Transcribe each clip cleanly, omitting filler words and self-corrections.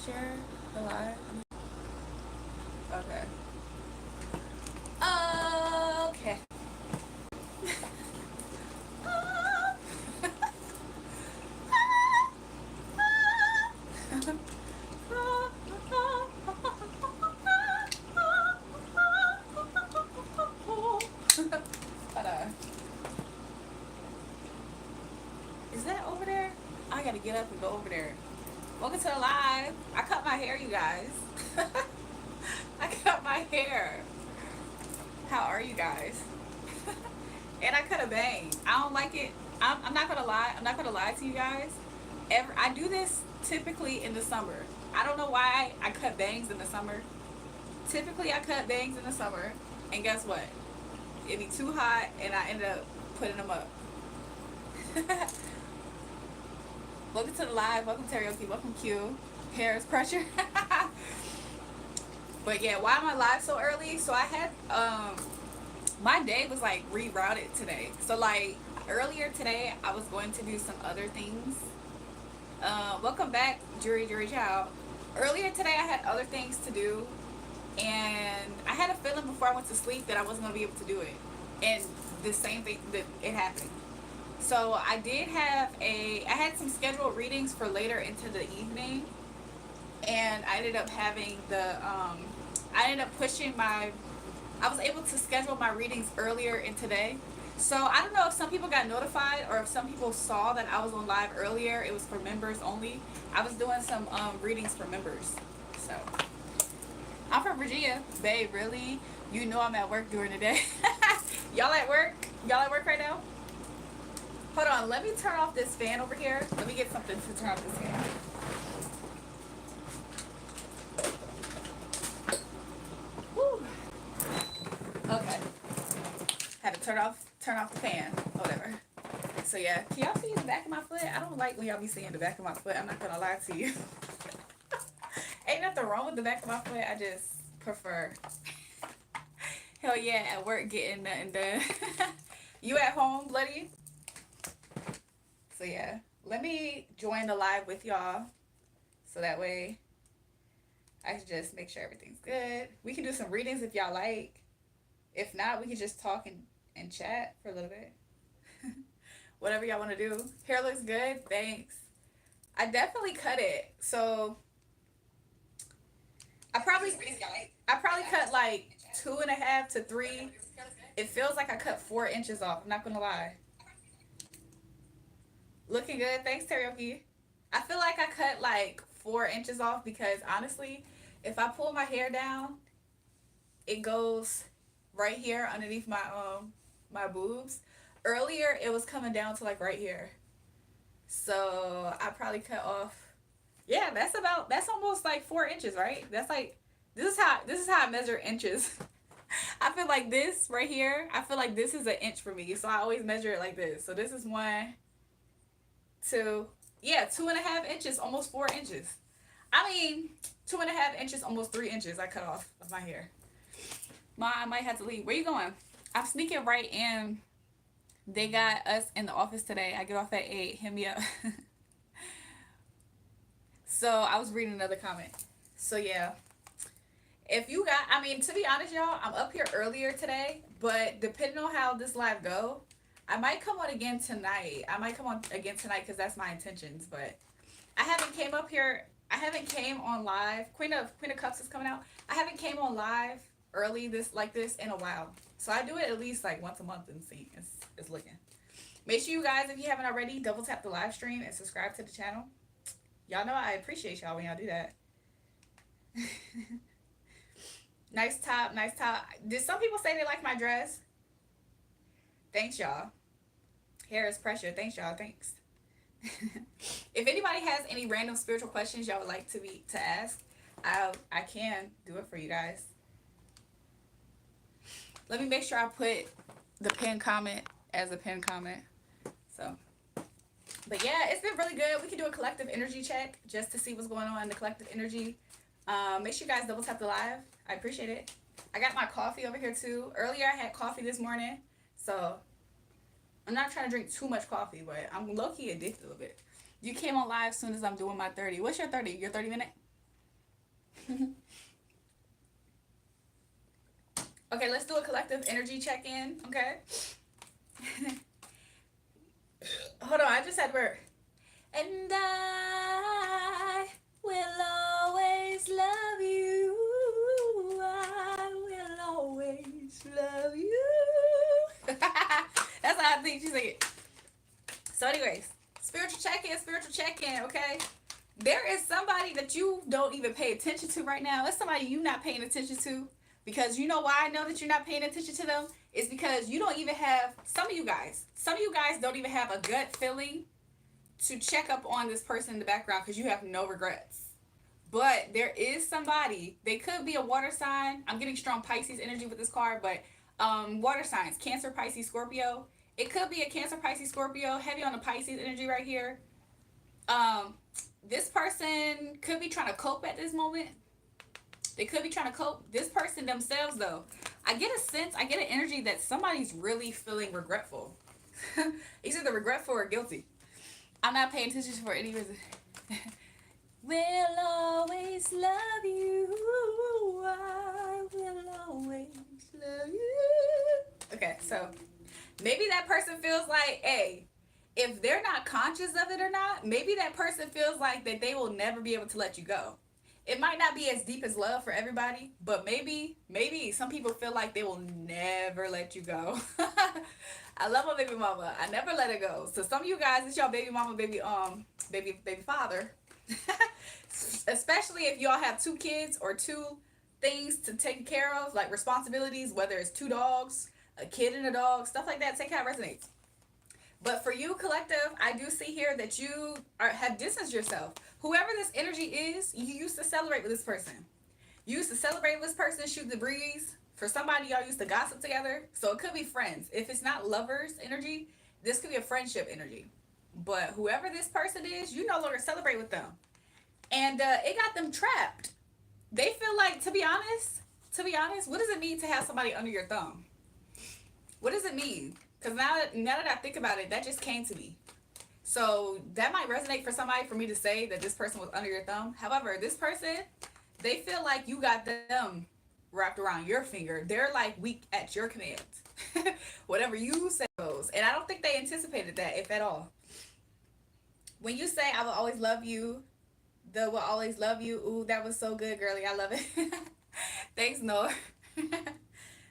share the live? Okay. Okay. Is that over there? I gotta get up and go over there. Welcome to the live. I cut my hair, you guys. I cut my hair. How are you guys? And I cut a bang. I don't like it. I'm not gonna lie. I'm not gonna lie to you guys. I do this typically in the summer. I don't know why I cut bangs in the summer. Typically, I cut bangs in the summer, and guess what? It'd be too hot, and I end up putting them up. Welcome to the live. Welcome karaoke. Welcome Q. Hair is pressure. But yeah, why am I live so early? So I had my day was like rerouted today. So like earlier today, I was going to do some other things. Welcome back, JulraeJulrae child. Earlier today, I had other things to do, and I had a feeling before I went to sleep that I wasn't gonna be able to do it, and the same thing that it happened. So I had some scheduled readings for later into the evening, and I ended up having I ended up pushing I was able to schedule my readings earlier in today. So I don't know if some people got notified or if some people saw that I was on live earlier. It was for members only. I was doing some readings for members. So I'm from Virginia. Babe, really? You know I'm at work during the day. Y'all at work? Y'all at work right now? Hold on, let me turn off this fan over here. Let me get something to turn off this fan. Woo. Okay. Had to turn off the fan. Whatever. So yeah, can y'all see the back of my foot? I don't like when y'all be seeing the back of my foot. I'm not gonna lie to you. Ain't nothing wrong with the back of my foot. I just prefer. Hell yeah, at work getting nothing done. You at home, bloody? So yeah, let me join the live with y'all, so that way I can just make sure everything's good. We can do some readings if y'all like. If not, we can just talk and chat for a little bit. Whatever y'all want to do. Hair looks good, thanks. I definitely cut it, so I probably cut like 2.5 to 3. It feels like I cut 4 inches off. I'm not gonna lie. Looking good. Thanks, Teriyaki. I feel like I cut like 4 inches off because honestly, if I pull my hair down, it goes right here underneath my boobs. Earlier, it was coming down to like right here. So I probably cut off. Yeah, that's almost like 4 inches, right? That's like this is how I measure inches. I feel like this right here. I feel like this is an inch for me, so I always measure it like this. So this is 1, 2, yeah, 2.5 inches, almost 4 inches. I mean, 2.5 inches, almost 3 inches. I cut off of my hair. I might have to leave. Where you going? I'm sneaking right in. They got us in the office today. I get off at 8. Hit me up. So I was reading another comment. So yeah. If you got, I mean, to be honest, y'all, I'm up here earlier today, but depending on how this live go, I might come on again tonight. Because that's my intentions, but I haven't came up here. I haven't came on live. Queen of Cups is coming out. I haven't came on live early this in a while. So I do it at least like once a month and see it's looking. Make sure you guys, if you haven't already, double tap the live stream and subscribe to the channel. Y'all know I appreciate y'all when y'all do that. Nice top, nice top. Did some people say they like my dress? Thanks, y'all. Hair is pressure. Thanks, y'all. Thanks. If anybody has any random spiritual questions y'all would like to ask, I can do it for you guys. Let me make sure I put the pinned comment as a pinned comment. So, but yeah, it's been really good. We can do a collective energy check just to see what's going on in the collective energy. Make sure you guys double tap the live. I appreciate it. I got my coffee over here too. Earlier I had coffee this morning, so I'm not trying to drink too much coffee, but I'm low-key addicted a little bit. You came on live as soon as I'm doing my 30. What's your 30? Your 30 minute? Okay, let's do a collective energy check-in, okay? Hold on, I just had word. And I will always love you. I will always love you. That's how I think she's like. So, anyways, spiritual check-in, okay? There is somebody that you don't even pay attention to right now. It's somebody you not paying attention to. Because you know why I know that you're not paying attention to them? It's because you don't even have, some of you guys don't even have a gut feeling to check up on this person in the background because you have no regrets. But there is somebody, they could be a water sign. I'm getting strong Pisces energy with this card, but water signs, Cancer, Pisces, Scorpio. It could be a Cancer, Pisces, Scorpio, heavy on the Pisces energy right here. This person could be trying to cope at this moment. They could be trying to cope. This person themselves, though, I get an energy that somebody's really feeling regretful. It's either regretful or guilty. I'm not paying attention for any reason. Will always love you. I will always love you. Okay, so maybe that person feels like, hey, if they're not conscious of it or not, maybe that person feels like that they will never be able to let you go. It might not be as deep as love for everybody, but maybe some people feel like they will never let you go. I love my baby mama. I never let it go. So some of you guys, it's y'all baby mama, baby father. Especially if y'all have 2 kids or 2 things to take care of, like responsibilities, whether it's 2 dogs, a kid and a dog, stuff like that. Take how it resonates. But for you, collective, I do see here that you have distanced yourself. Whoever this energy is, you used to celebrate with this person. You used to celebrate with this person, shoot the breeze. For somebody, y'all used to gossip together. So it could be friends. If it's not lovers energy, this could be a friendship energy. But whoever this person is, you no longer celebrate with them. And it got them trapped. They feel like, to be honest, what does it mean to have somebody under your thumb? What does it mean? Because now that I think about it, that just came to me. So that might resonate for somebody for me to say that this person was under your thumb. However, this person, they feel like you got them wrapped around your finger. They're like weak at your command. Whatever you say goes. And I don't think they anticipated that, if at all. When you say, I will always love you, the will always love you, ooh, that was so good, girlie. I love it. Thanks, Nor.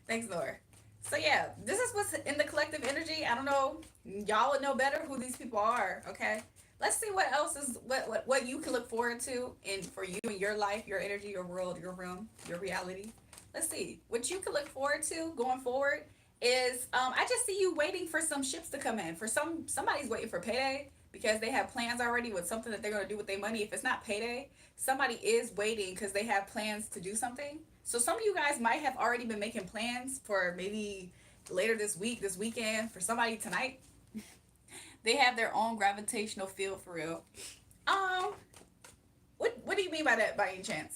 Thanks, Nor. So yeah, this is what's in the collective energy. I don't know. Y'all would know better who these people are, okay? Let's see what else is, what you can look forward to in for you in your life, your energy, your world, your room, your reality. Let's see. What you can look forward to going forward is I just see you waiting for some ships to come in. For somebody's waiting for payday because they have plans already with something that they're going to do with their money. If it's not payday, somebody is waiting because they have plans to do something. So some of you guys might have already been making plans for maybe later this week, this weekend, for somebody tonight. They have their own gravitational field for real. What do you mean by that, by any chance?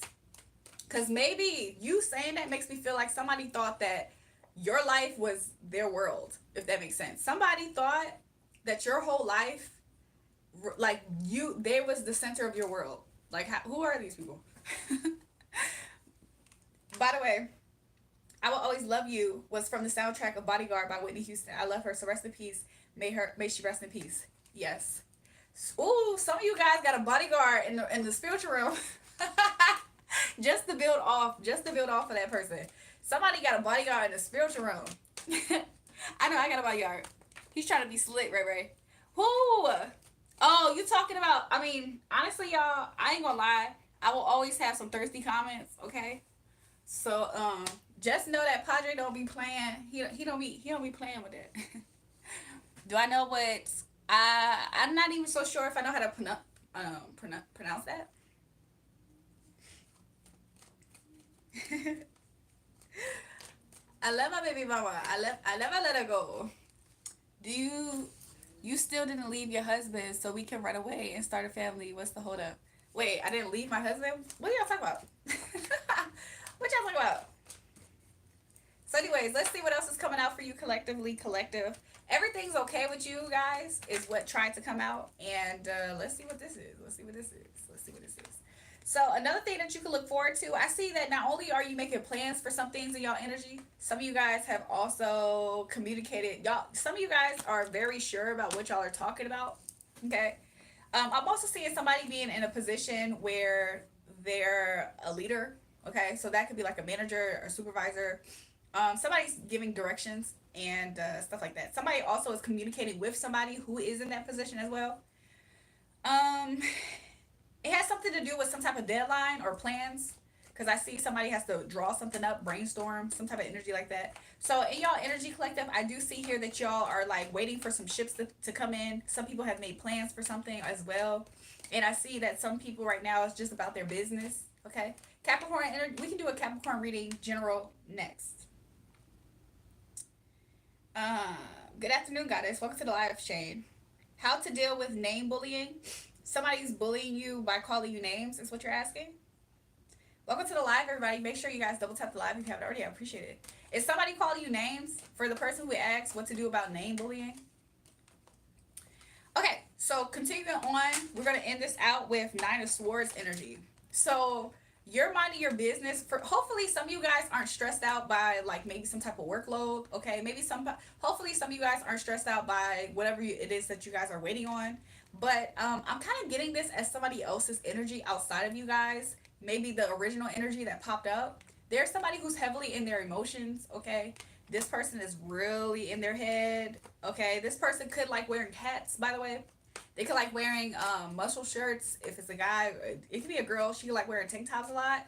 Because maybe you saying that makes me feel like somebody thought that your life was their world, if that makes sense. Somebody thought that your whole life, like they was the center of your world. Like, who are these people? By the way, I Will Always Love You was from the soundtrack of Bodyguard by Whitney Houston. I love her, so rest in peace. May she rest in peace. Yes. Ooh, some of you guys got a bodyguard in the spiritual room. just to build off of that person. Somebody got a bodyguard in the spiritual room. I know I got a bodyguard. He's trying to be slick, Ray. Who? Oh, you talking about, I mean, honestly, y'all, I ain't gonna lie. I will always have some thirsty comments, okay? So, just know that Padre don't be playing. He don't be playing with that. Do I know what? I'm not even so sure if I know how to pronounce that. I love my baby mama. I never let her go. Do you still didn't leave your husband so we can run away and start a family? What's the hold up? Wait, I didn't leave my husband? What are y'all talking about? What y'all talking about? So anyways, let's see what else is coming out for you collectively, collective. Everything's okay with you guys is what tried to come out. And let's see what this is. Let's see what this is. So another thing that you can look forward to, I see that not only are you making plans for some things in y'all energy, some of you guys have also communicated. Y'all, some of you guys are very sure about what y'all are talking about. Okay. I'm also seeing somebody being in a position where they're a leader. Okay, so that could be like a manager or supervisor. Somebody's giving directions and stuff like that. Somebody also is communicating with somebody who is in that position as well. Um, it has something to do with some type of deadline or plans, because I see somebody has to draw something up, brainstorm, some type of energy like that. So in y'all energy collective, I do see here that y'all are like waiting for some ships to come in. Some people have made plans for something as well. And I see that some people right now is just about their business. Okay. Capricorn energy, we can do a Capricorn reading general next. Uh, Good afternoon, goddess. Welcome to the live chain. How to deal with name bullying. Somebody's bullying you by calling you names is what you're asking. Welcome to the live, everybody. Make sure you guys double tap the live if you haven't already. I appreciate it. Is somebody calling you names for the person who asked what to do about name bullying? Okay, so continuing on, we're going to end this out with Nine of Swords energy. So you're minding your business. For hopefully some of you guys aren't stressed out by like maybe some type of workload. Okay, maybe hopefully some of you guys aren't stressed out by whatever it is that you guys are waiting on. But I'm kind of getting this as somebody else's energy outside of you guys. Maybe the original energy that popped up. There's somebody who's heavily in their emotions. Okay, this person is really in their head. Okay, this person could like wearing hats, by the way. They could like wearing muscle shirts. If it's a guy, it could be a girl. She could like wearing tank tops a lot.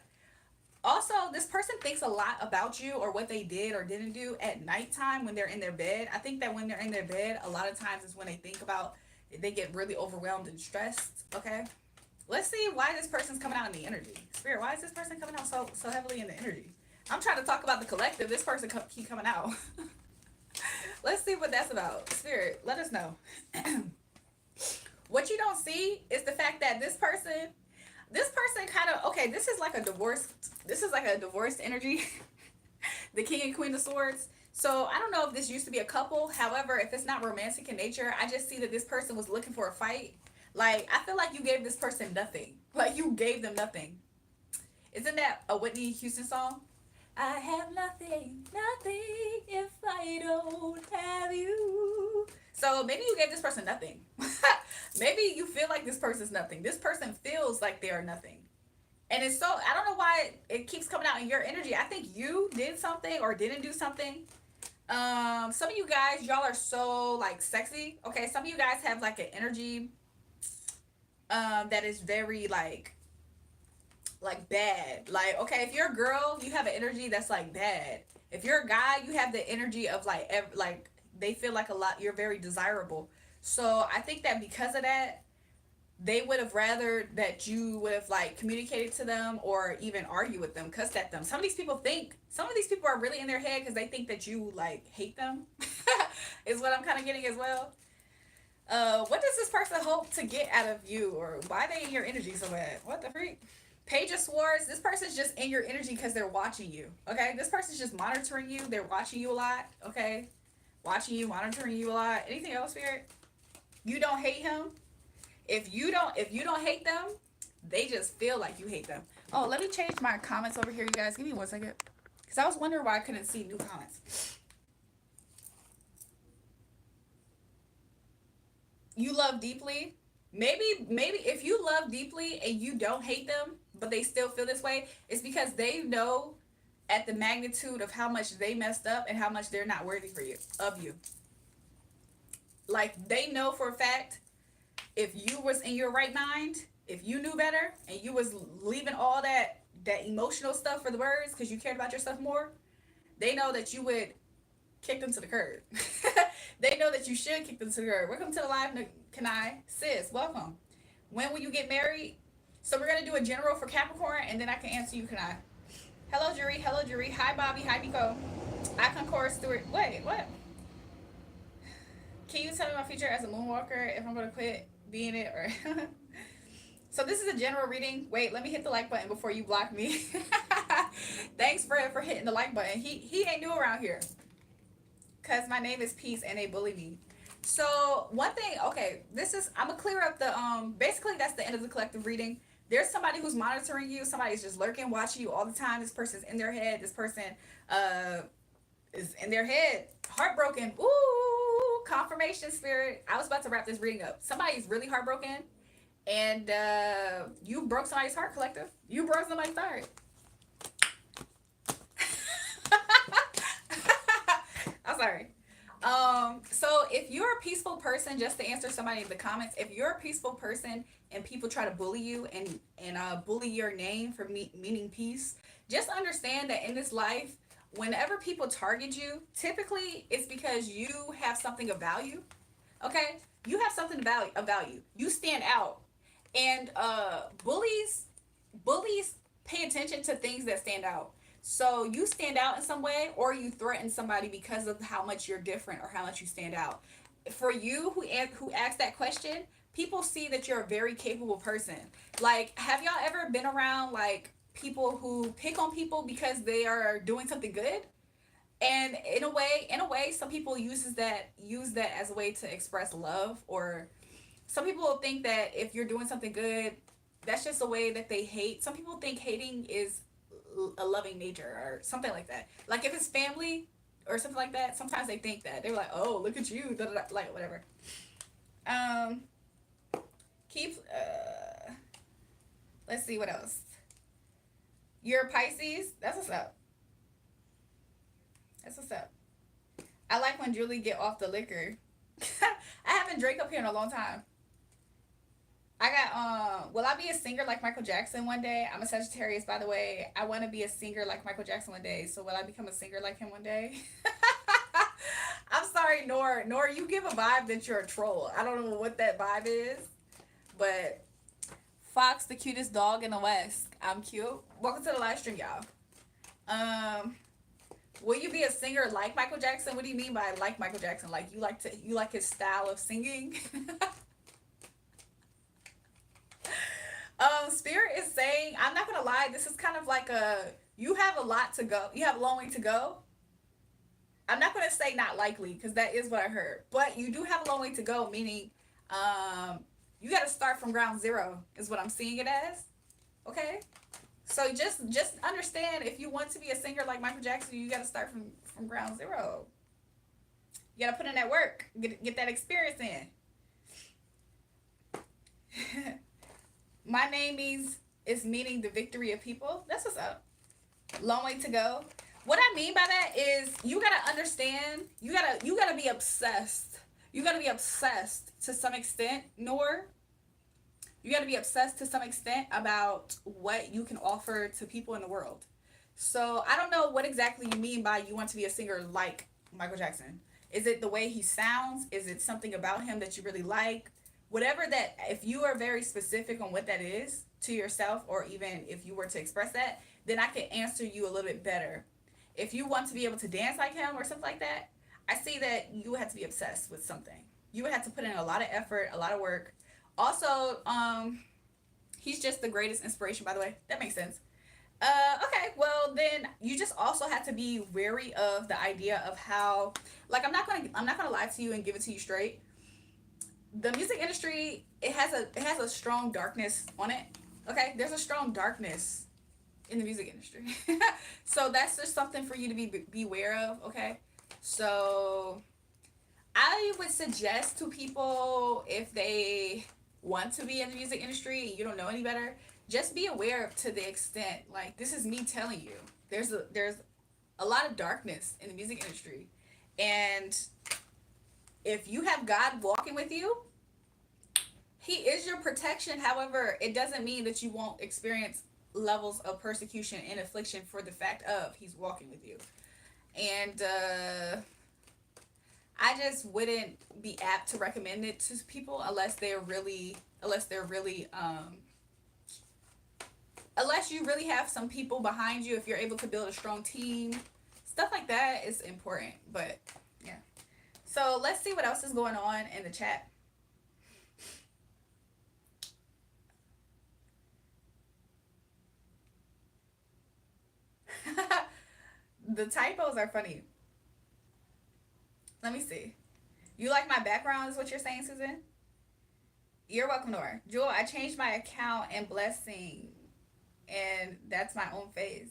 Also, this person thinks a lot about you or what they did or didn't do at nighttime when they're in their bed. I think that when they're in their bed, a lot of times is when they think about, they get really overwhelmed and stressed. Okay, let's see why this person's coming out in the energy. Spirit, why is this person coming out so heavily in the energy? I'm trying to talk about the collective. This person keep coming out. Let's see what that's about. Spirit, let us know. What you don't see is the fact that this person kind of, okay, this is like a divorced energy. The King and Queen of Swords. So I don't know if this used to be a couple. However, if it's not romantic in nature, I just see that this person was looking for a fight. Like, I feel like you gave this person nothing. Like, you gave them nothing. Isn't that a Whitney Houston song? I have nothing, nothing if I don't have you. So maybe you gave this person nothing. Maybe you feel like this person's nothing. This person feels like they are nothing. And it's so, I don't know why it keeps coming out in your energy. I think you did something or didn't do something. Some of you guys, y'all are so like sexy. Okay, some of you guys have like an energy that is very like bad. Like, okay, if you're a girl, you have an energy that's like bad. If you're a guy, you have the energy of like they feel like a lot, you're very desirable. So I think that because of that, they would have rather that you would have like communicated to them or even argue with them, cussed at them. Some of these people are really in their head because they think that you like hate them. Is what I'm kind of getting as well. What does this person hope to get out of you, or why are they in your energy so bad? What the freak? Page of Swords, this person's just in your energy because they're watching you. Okay, this person's just monitoring you. They're watching you a lot. Okay, watching you, monitoring you a lot. Anything else, Spirit? You don't hate him. If you don't hate them, they just feel like you hate them. Oh, let me change my comments over here, you guys. Give me 1 second, because I was wondering why I couldn't see new comments. You love deeply. Maybe if you love deeply and you don't hate them, but they still feel this way, it's because they know at the magnitude of how much they messed up and how much they're not worthy of you. Like, they know for a fact, if you was in your right mind, if you knew better and you was leaving all that emotional stuff for the birds because you cared about yourself more, they know that you would kick them to the curb. They know that you should kick them to the curb. Welcome to the live, Kanai. Sis, welcome. When will you get married? So we're going to do a general for Capricorn, and then I can answer you, Kanai. Hello, Jury. Hello, Jury. Hi, Bobby. Hi, Nico. I concord Stewart. Wait, what? Can you tell me my future as a moonwalker, if I'm going to quit being it? Or So this is a general reading. Wait, let me hit the like button before you block me. Thanks for hitting the like button. He ain't new around here, because my name is Peace and they bully me. So one thing, okay, I'm gonna clear up the basically that's the end of the collective reading. There's somebody who's monitoring you. Somebody's just lurking, watching you all the time. This person's in their head. This person uh, is in their head, heartbroken. Ooh, confirmation spirit. I was about to wrap this reading up. Somebody's really heartbroken, and you broke somebody's heart, collective. You broke somebody's heart. I'm sorry. So if you're a peaceful person, just to answer somebody in the comments, if you're a peaceful person and people try to bully you and bully your name for meaning peace, just understand that in this life, whenever people target you, typically it's because you have something of value. Okay, you have something of value. You stand out, and bullies pay attention to things that stand out. So you stand out in some way, or you threaten somebody because of how much you're different or how much you stand out. For you who asked that question, people see that you're a very capable person. Like, have y'all ever been around like people who pick on people because they are doing something good? And in a way, some people use that as a way to express love, or some people will think that if you're doing something good, that's just a way that they hate. Some people think hating is a loving nature or something like that. Like if it's family or something like that, sometimes they think that they're like, oh, look at you, da, da, da, like whatever. Um, keep. Let's see what else. You're a Pisces. That's what's up. That's what's up. I like when Julie get off the liquor. I haven't drank up here in a long time. I got will I be a singer like Michael Jackson one day? I'm a Sagittarius, by the way. I want to be a singer like Michael Jackson one day. So will I become a singer like him one day? I'm sorry, Nor, you give a vibe that you're a troll. I don't know what that vibe is, but Fox, the cutest dog in the West. I'm cute. Welcome to the live stream, y'all. Um, will you be a singer like Michael Jackson? What do you mean by like Michael Jackson? Like you like his style of singing? Spirit is saying, I'm not gonna lie, this is kind of like you have a lot to go. You have a long way to go. I'm not gonna say not likely because that is what I heard, but you do have a long way to go. Meaning, you got to start from ground zero. Is what I'm seeing it as. Okay, so just understand, if you want to be a singer like Michael Jackson, you got to start from ground zero. You got to put in that work, get that experience in. My name is meaning the victory of people. That's what's up. Long way to go. What I mean by that is you gotta understand. You gotta be obsessed. You gotta be obsessed to some extent. Nor you gotta be obsessed to some extent about what you can offer to people in the world. So I don't know what exactly you mean by you want to be a singer like Michael Jackson. Is it the way he sounds? Is it something about him that you really like? Whatever that, if you are very specific on what that is to yourself, or even if you were to express that, then I can answer you a little bit better. If you want to be able to dance like him or something like that, I see that you would have to be obsessed with something. You would have to put in a lot of effort, a lot of work. Also, he's just the greatest inspiration, by the way. That makes sense. Okay, well then you just also have to be wary of the idea of how, like, I'm not gonna lie to you and give it to you straight. The music industry, it has a strong darkness on it. Okay, there's a strong darkness in the music industry. So that's just something for you to be aware of. Okay, so I would suggest to people, if they want to be in the music industry and you don't know any better, just be aware to the extent, like, this is me telling you, there's a lot of darkness in the music industry, and if you have God walking with you, he is your protection. However, it doesn't mean that you won't experience levels of persecution and affliction for the fact of he's walking with you. And I just wouldn't be apt to recommend it to people unless you really have some people behind you. If you're able to build a strong team, stuff like that is important. But yeah. So let's see what else is going on in the chat. The typos are funny. Let me see. You like my background is what you're saying, Susan? You're welcome, Nora. Jewel, I changed my account and blessing, and that's my own face.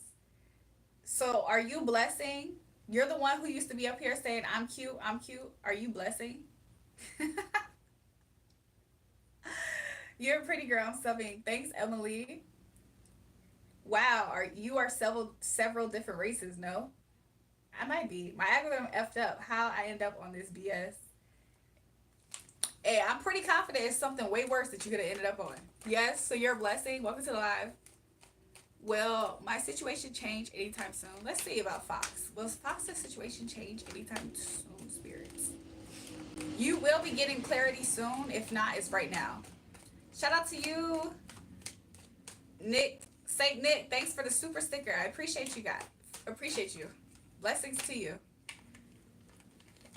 So, are you blessing? You're the one who used to be up here saying, I'm cute, I'm cute. Are you blessing? You're a pretty girl. I'm subbing. Thanks, Emily. Wow, are several different races? No, I might be. My algorithm effed up. How I end up on this BS? Hey, I'm pretty confident it's something way worse that you could have ended up on. Yes, so you're a blessing. Welcome to the live. Will my situation change anytime soon? Let's see about Fox. Will Fox's situation change anytime soon, spirits? You will be getting clarity soon. If not, it's right now. Shout out to you, Nick. Saint Nick, thanks for the super sticker. I appreciate you guys. Appreciate you. Blessings to you.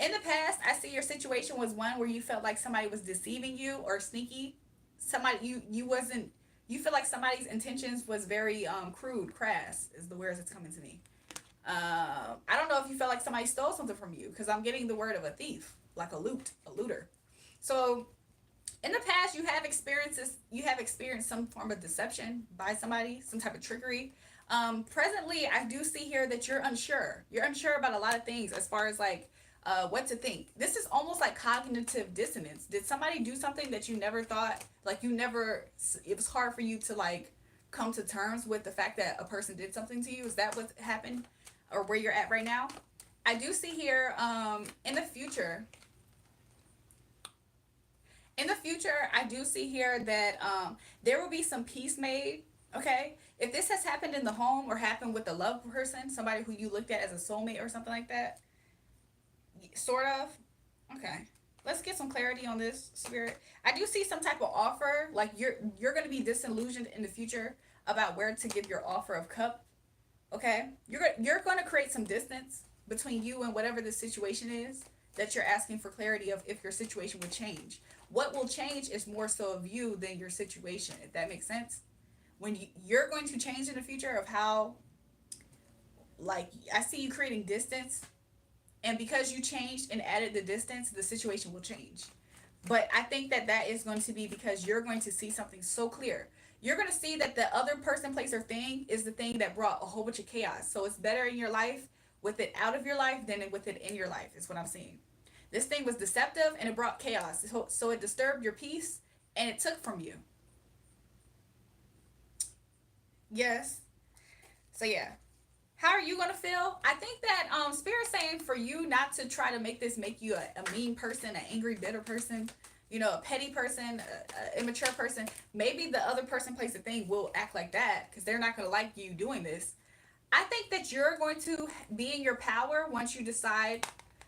In the past, I see your situation was one where you felt like somebody was deceiving you or sneaky. Somebody you wasn't you feel like somebody's intentions was very crude, crass is the words that's coming to me. I don't know if you felt like somebody stole something from you because I'm getting the word of a thief, like a looter. So in the past you have experienced some form of deception by somebody, some type of trickery. Presently I do see here that you're unsure about a lot of things as far as like what to think. This is almost like cognitive dissonance. Did somebody do something that you never thought, like you never, it was hard for you to like come to terms with the fact that a person did something to you? Is that what happened, or where you're at right now? I do see here in the future, I do see here that there will be some peace made. Okay, if this has happened in the home or happened with a loved person, somebody who you looked at as a soulmate or something like that, sort of. Okay, let's get some clarity on this, spirit. I do see some type of offer, like you're going to be disillusioned in the future about where to give your offer of cup. Okay, you're going to create some distance between you and whatever the situation is that you're asking for clarity of, if your situation would change. What will change is more so of you than your situation, if that makes sense. When you're going to change in the future of how, like, I see you creating distance, and because you changed and added the distance, the situation will change. But I think that that is going to be because you're going to see something so clear. You're going to see that the other person, place, or thing is the thing that brought a whole bunch of chaos. So it's better in your life with it out of your life than with it in your life, is what I'm seeing. This thing was deceptive and it brought chaos. So it disturbed your peace and it took from you. Yes. So yeah. How are you gonna feel? I think that Spirit's saying for you not to try to make this make you a mean person, an angry, bitter person, a petty person, a immature person. Maybe the other person, place, a thing will act like that because they're not gonna like you doing this. I think that you're going to be in your power once you decide.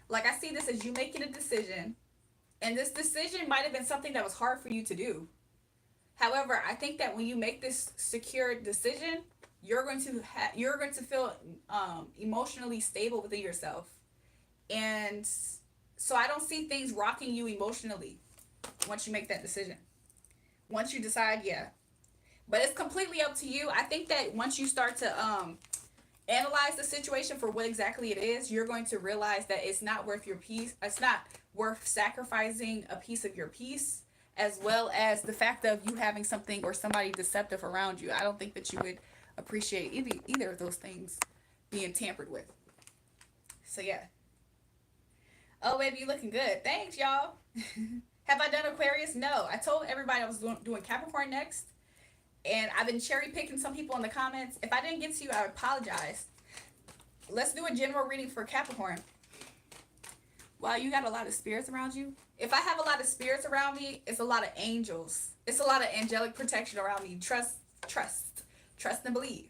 Like, I see this as you making a decision, and this decision might have been something that was hard for you to do. However, I think that when you make this secure decision, you're going to feel emotionally stable within yourself, and so I don't see things rocking you emotionally once you make that decision. Once you decide, yeah, but it's completely up to you. I think that once you start to analyze the situation for what exactly it is, you're going to realize that it's not worth your peace. It's not worth sacrificing a piece of your peace, as well as the fact of you having something or somebody deceptive around you. I don't think that you would appreciate either of those things being tampered with. So yeah. Oh, baby, you looking good. Thanks, y'all. Have I done Aquarius? No. I told everybody I was doing Capricorn next, and I've been cherry picking some people in the comments. If I didn't get to you, I apologize. Let's do a general reading for Capricorn. Wow, you got a lot of spirits around you. If I have a lot of spirits around me, it's a lot of angels. It's a lot of angelic protection around me. Trust and believe.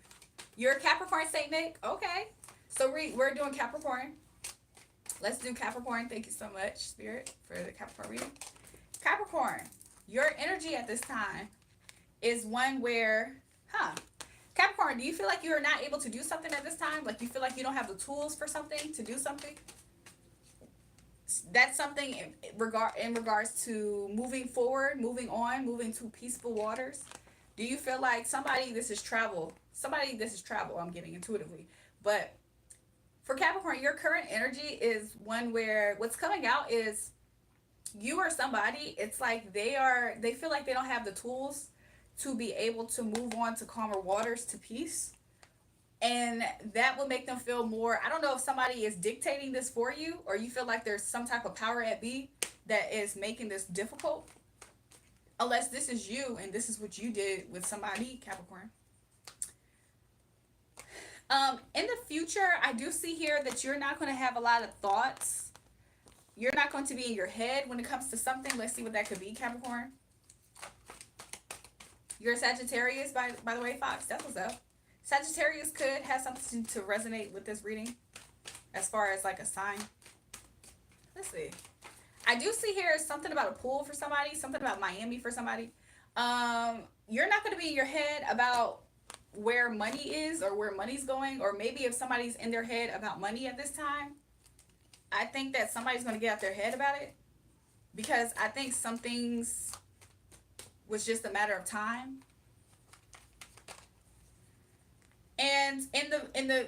You're a Capricorn, Saint Nick? Okay. So we're doing Capricorn. Let's do Capricorn. Thank you so much, Spirit, for the Capricorn reading. Capricorn, your energy at this time is one where, Capricorn, do you feel like you are not able to do something at this time? Like you feel like you don't have the tools for something, to do something? That's something in regards to moving forward, moving on, moving to peaceful waters. Do you feel like this is travel? I'm getting intuitively. But for Capricorn, your current energy is one where what's coming out is you or somebody, it's like they feel like they don't have the tools to be able to move on to calmer waters, to peace. And that will make them feel more, I don't know if somebody is dictating this for you, or you feel like there's some type of power at B that is making this difficult, unless this is you and this is what you did with somebody, Capricorn. In the future, I do see here that you're not going to have a lot of thoughts. You're not going to be in your head when it comes to something. Let's see what that could be, Capricorn. You're a Sagittarius, by the way, Fox. That's what's up. Sagittarius could have something to resonate with this reading as far as like a sign. Let's see. I do see here something about a pool for somebody, something about Miami for somebody. You're not going to be in your head about where money is or where money's going, or maybe if somebody's in their head about money at this time, I think that somebody's going to get out their head about it, because I think some things was just a matter of time. And in the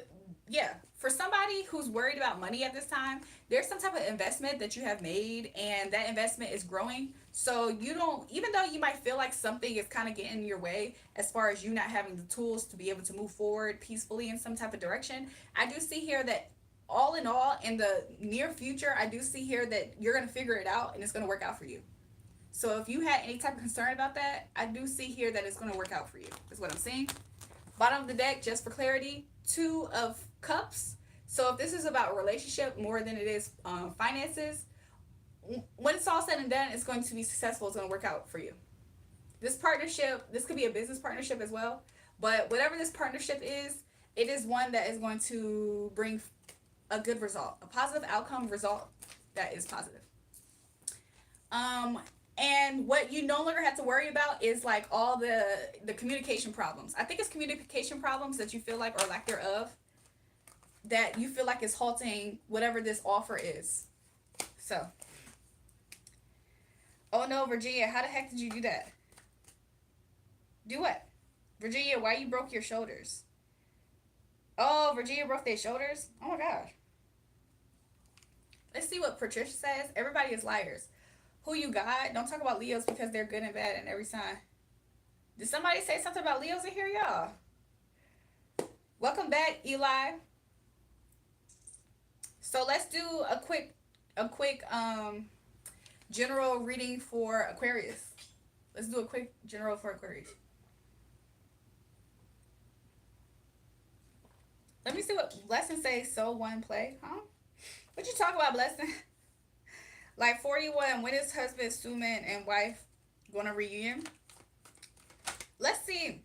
yeah, for somebody who's worried about money at this time, there's some type of investment that you have made, and that investment is growing. So you don't, even though you might feel like something is kind of getting in your way as far as you not having the tools to be able to move forward peacefully in some type of direction, I do see here that all in all, in the near future, I do see here that you're going to figure it out and it's going to work out for you. So if you had any type of concern about that, I do see here that it's going to work out for you, is what I'm seeing. Bottom of the deck, just for clarity, 2 of Cups. So if this is about a relationship more than it is finances, when it's all said and done, it's going to be successful. It's going to work out for you. This partnership, this could be a business partnership as well, but whatever this partnership is, it is one that is going to bring a good result, a positive outcome result that is positive. And what you no longer have to worry about is like all the communication problems. I think it's communication problems that you feel like, or lack thereof, that you feel like is halting whatever this offer is. So, oh no, Virginia, how the heck did you do that? Do what? Virginia, why you broke your shoulders? Oh, Virginia broke their shoulders? Oh my gosh. Let's see what Patricia says. Everybody is liars. Who you got? Don't talk about Leos because they're good and bad in every sign. Did somebody say something about Leos in here, y'all? Welcome back, Eli. So let's do a quick general reading for Aquarius. Let's do a quick general for Aquarius. Let me see what Blessing say. So one play, huh? What you talk about, Blessing? Like 41, when is husband, Suman, and wife going to reunion? Let's see.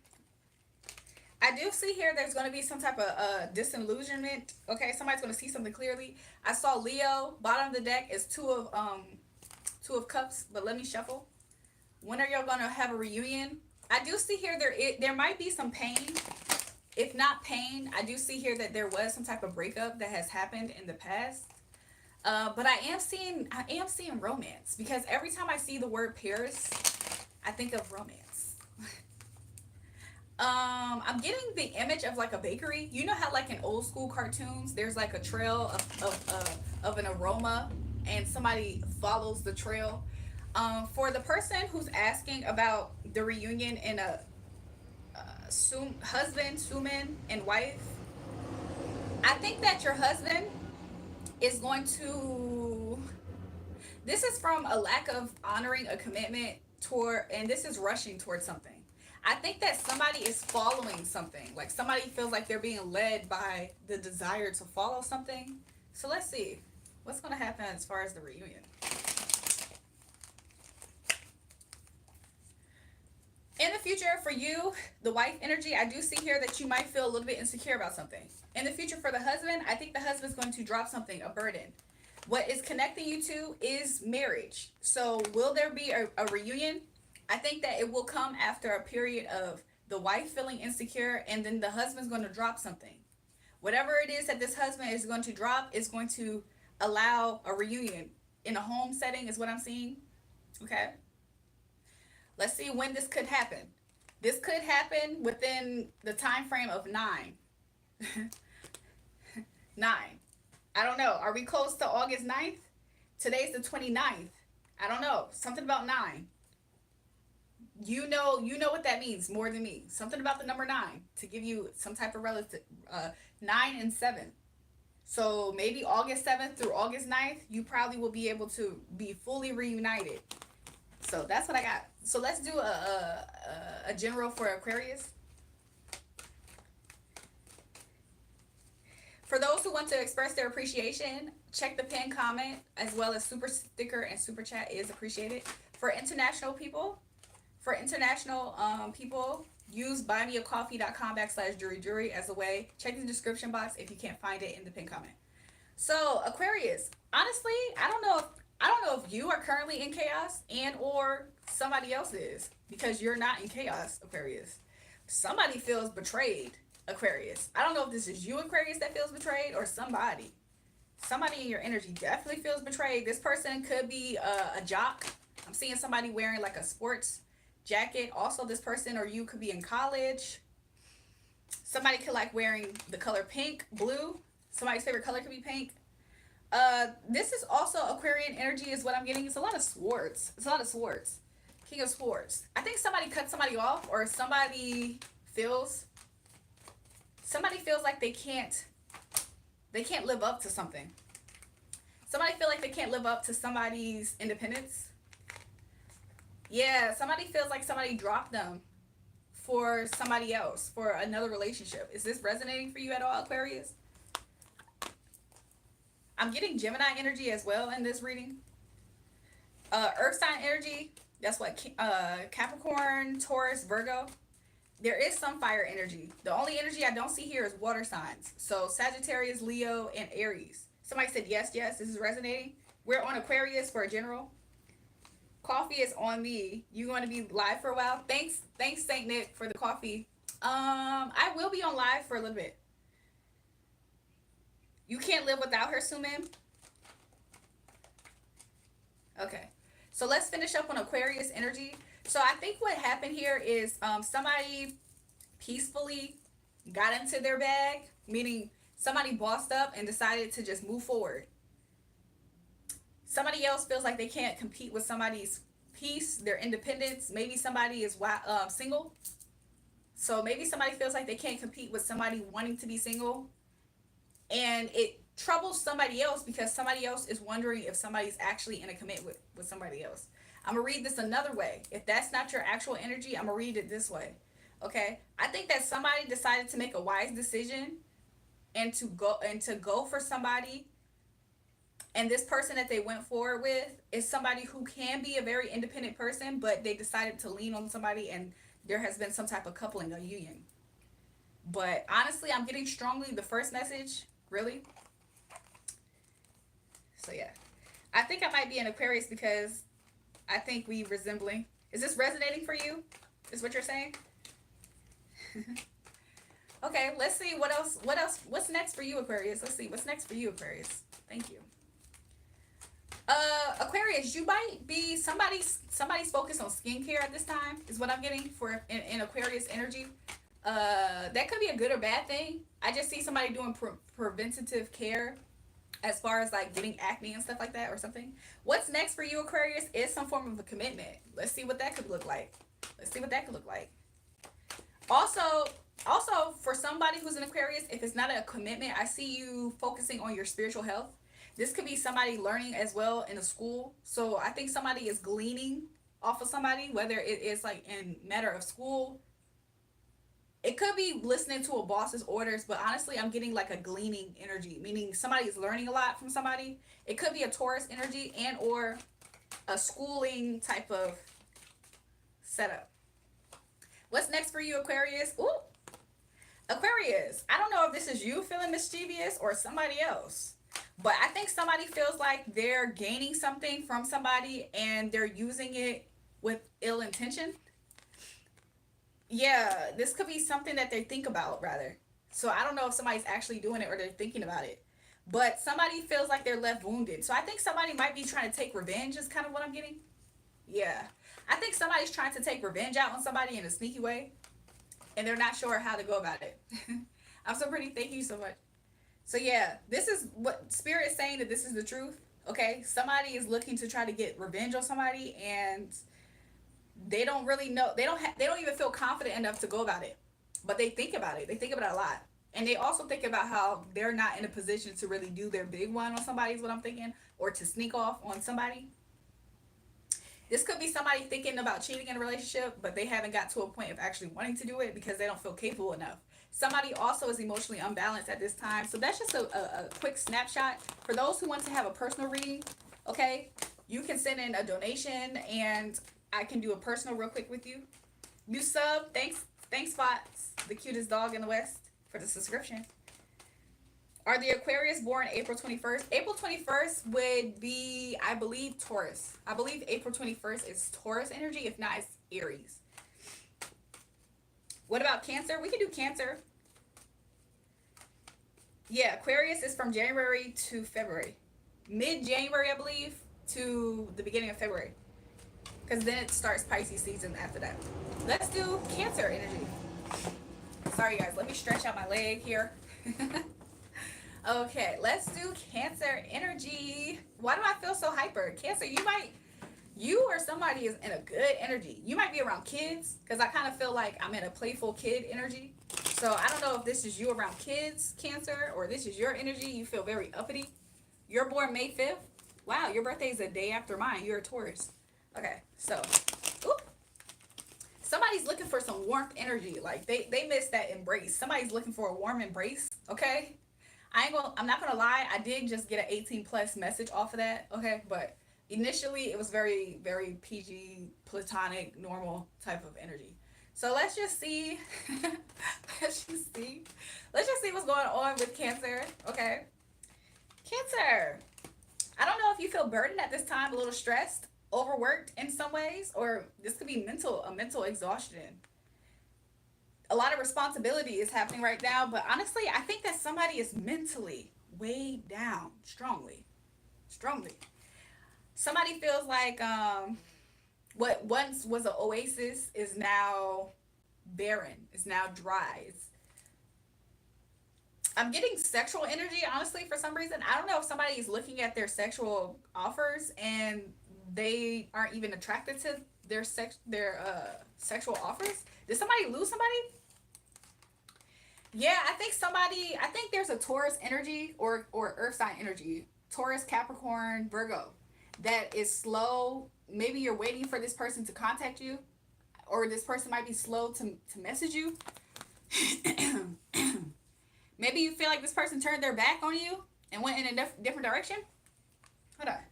I do see here there's going to be some type of disillusionment. Okay, somebody's going to see something clearly. I saw Leo. Bottom of the deck is two of Cups, but let me shuffle. When are y'all going to have a reunion? I do see here there might be some pain. If not pain, I do see here that there was some type of breakup that has happened in the past. But I am seeing romance, because every time I see the word Paris, I think of romance. I'm getting the image of like a bakery. You know how like in old school cartoons, there's like a trail of an aroma, and somebody follows the trail. For the person who's asking about the reunion in a husband, suman, and wife, I think that your husband is going to, this is from a lack of honoring a commitment toward, and this is rushing towards something. I think that somebody is following something, like somebody feels like they're being led by the desire to follow something. So let's see what's going to happen as far as the reunion. In the future for you, the wife energy, I do see here that you might feel a little bit insecure about something. In the future for the husband, I think the husband's going to drop something, a burden. What is connecting you two is marriage. So will there be a reunion? I think that it will come after a period of the wife feeling insecure, and then the husband's going to drop something. Whatever it is that this husband is going to drop is going to allow a reunion in a home setting, is what I'm seeing. Okay. Let's see when this could happen. This could happen within the time frame of 9. 9. I don't know. Are we close to August 9th? Today's the 29th. I don't know. Something about 9. You know what that means more than me. Something about the number 9 to give you some type of relative. 9 and 7. So maybe August 7th through August 9th, you probably will be able to be fully reunited. So that's what I got. So let's do a general for Aquarius. For those who want to express their appreciation, check the pin comment as well as super sticker and super chat is appreciated. For international people, use buymeacoffee.com/JulraeJulrae as a way. Check the description box if you can't find it in the pin comment. So Aquarius, honestly, I don't know if you are currently in chaos and or somebody else is, because you're not in chaos, Aquarius. Somebody feels betrayed, Aquarius. I don't know if this is you, Aquarius, that feels betrayed, or somebody. Somebody in your energy definitely feels betrayed. This person could be a jock. I'm seeing somebody wearing like a sports jacket. Also, this person or you could be in college. Somebody could like wearing the color pink, blue. Somebody's favorite color could be pink. This is also Aquarian energy is what I'm getting. It's a lot of swords. It's a lot of swords. King of Swords. I think somebody cut somebody off, or feels somebody feels like they can't live up to something. Somebody feel like they can't live up to somebody's independence. Yeah, somebody feels like somebody dropped them for somebody else, for another relationship. Is this resonating for you at all, Aquarius? I'm getting Gemini energy as well in this reading. Earth sign energy, that's what Capricorn, Taurus, Virgo. There is some fire energy. The only energy I don't see here is water signs. So Sagittarius, Leo, and Aries. Somebody said yes, yes, this is resonating. We're on Aquarius for a general. Coffee is on me. You going to be live for a while? Thanks, Saint Nick, for the coffee. I will be on live for a little bit. You can't live without her, Sumin. Okay, so let's finish up on Aquarius energy. So I think what happened here is somebody peacefully got into their bag, meaning somebody bossed up and decided to just move forward. Somebody else feels like they can't compete with somebody's peace, their independence. Maybe somebody is single. So maybe somebody feels like they can't compete with somebody wanting to be single. And it troubles somebody else because somebody else is wondering if somebody's actually in a commitment with somebody else. I'm going to read this another way. If that's not your actual energy, I'm going to read it this way. Okay? I think that somebody decided to make a wise decision and to go for somebody, and this person that they went forward with is somebody who can be a very independent person, but they decided to lean on somebody, and there has been some type of coupling, a union. But honestly, I'm getting strongly the first message, really. So yeah, I think I might be an Aquarius because I think we resembling. Is this resonating for you? Is what you're saying? Okay, let's see what else. What's next for you, Aquarius? Let's see what's next for you, Aquarius. Thank you. Aquarius, you might be somebody's focused on skincare at this time, is what I'm getting for in Aquarius energy. That could be a good or bad thing. I just see somebody doing preventative care as far as like getting acne and stuff like that or something. What's next for you, Aquarius, is some form of a commitment. Let's see what that could look like. Also, for somebody who's an Aquarius, if it's not a commitment, I see you focusing on your spiritual health. This could be somebody learning as well in a school. So I think somebody is gleaning off of somebody, whether it is like in matter of school. It could be listening to a boss's orders, but honestly, I'm getting like a gleaning energy, meaning somebody is learning a lot from somebody. It could be a Taurus energy and or a schooling type of setup. What's next for you, Aquarius? Ooh, Aquarius, I don't know if this is you feeling mischievous or somebody else, but I think somebody feels like they're gaining something from somebody and they're using it with ill intention. Yeah, this could be something that they think about, rather. So I don't know if somebody's actually doing it or they're thinking about it. But somebody feels like they're left wounded. So I think somebody might be trying to take revenge, is kind of what I'm getting. Yeah. I think somebody's trying to take revenge out on somebody in a sneaky way. And they're not sure how to go about it. I'm so pretty. Thank you so much. So yeah, this is what Spirit is saying, that this is the truth. Okay, somebody is looking to try to get revenge on somebody, and they don't really know. They don't even feel confident enough to go about it, but they think about it. They think about it a lot, and they also think about how they're not in a position to really do their big one on somebody. Is what I'm thinking, or to sneak off on somebody. This could be somebody thinking about cheating in a relationship, but they haven't got to a point of actually wanting to do it because they don't feel capable enough. Somebody also is emotionally unbalanced at this time. So that's just a quick snapshot. For those who want to have a personal reading, okay, you can send in a donation and I can do a personal real quick with you. New sub, thanks Fox, the cutest dog in the West, for the subscription. Are the Aquarius born April 21st? April 21st would be, I believe, Taurus. I believe April 21st is Taurus energy. If not, it's Aries. What about Cancer? We can do Cancer. Yeah, Aquarius is from January to February. Mid-January, I believe, to the beginning of February. Because then it starts Pisces season after that. Let's do Cancer energy. Sorry, guys. Let me stretch out my leg here. Okay, let's do Cancer energy. Why do I feel so hyper? Cancer, you or somebody is in a good energy. You might be around kids, because I kind of feel like I'm in a playful kid energy. So I don't know if this is you around kids, Cancer, or this is your energy. You feel very uppity. You're born May 5th. Wow, your birthday is a day after mine. You're a Taurus. Okay, so, oop. Somebody's looking for some warmth energy. Like, they missed that embrace. Somebody's looking for a warm embrace, okay? I'm not gonna lie, I did just get an 18 plus message off of that, okay? But initially it was very, very PG, platonic, normal type of energy. So let's just see. let's just see. Let's just see what's going on with Cancer, okay? Cancer. I don't know if you feel burdened at this time, a little stressed, overworked in some ways, or this could be a mental exhaustion. A lot of responsibility is happening right now, but honestly, I think that somebody is mentally weighed down strongly. Somebody feels like what once was an oasis is now barren, is now dry. I'm getting sexual energy, honestly, for some reason. I don't know if somebody is looking at their sexual offers and they aren't even attracted to their sexual offers. Did somebody lose somebody? Yeah, I think there's a Taurus energy or earth sign energy. Taurus, Capricorn, Virgo. That is slow. Maybe you're waiting for this person to contact you, or this person might be slow to message you. Maybe you feel like this person turned their back on you and went in a different direction. Hold on.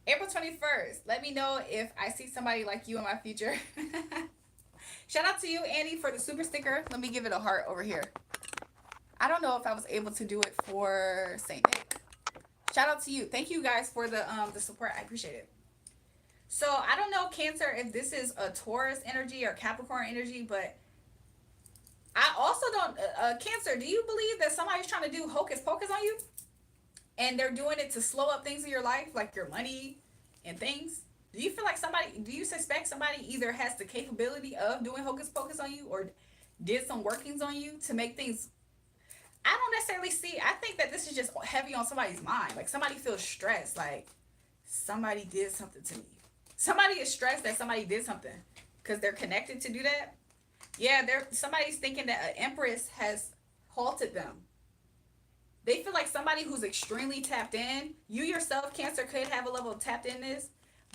April 21st. Let me know if I see somebody like you in my future. Shout out to you, Annie, for the super sticker. Let me give it a heart over here. I don't know if I was able to do it for Saint Nick. Shout out to you. Thank you guys for the support. I appreciate it. So I don't know, Cancer, if this is a Taurus energy or Capricorn energy, but I also don't, Cancer, do you believe that somebody's trying to do hocus pocus on you? And they're doing it to slow up things in your life, like your money and things? Do you feel like do you suspect somebody either has the capability of doing hocus pocus on you or did some workings on you to make things, I don't necessarily see, I think that this is just heavy on somebody's mind. Like somebody feels stressed, like somebody did something to me. Somebody is stressed that somebody did something because they're connected to do that. Yeah, somebody's thinking that an empress has halted them. They feel like somebody who's extremely tapped in. You yourself, Cancer, could have a level of tapped inness,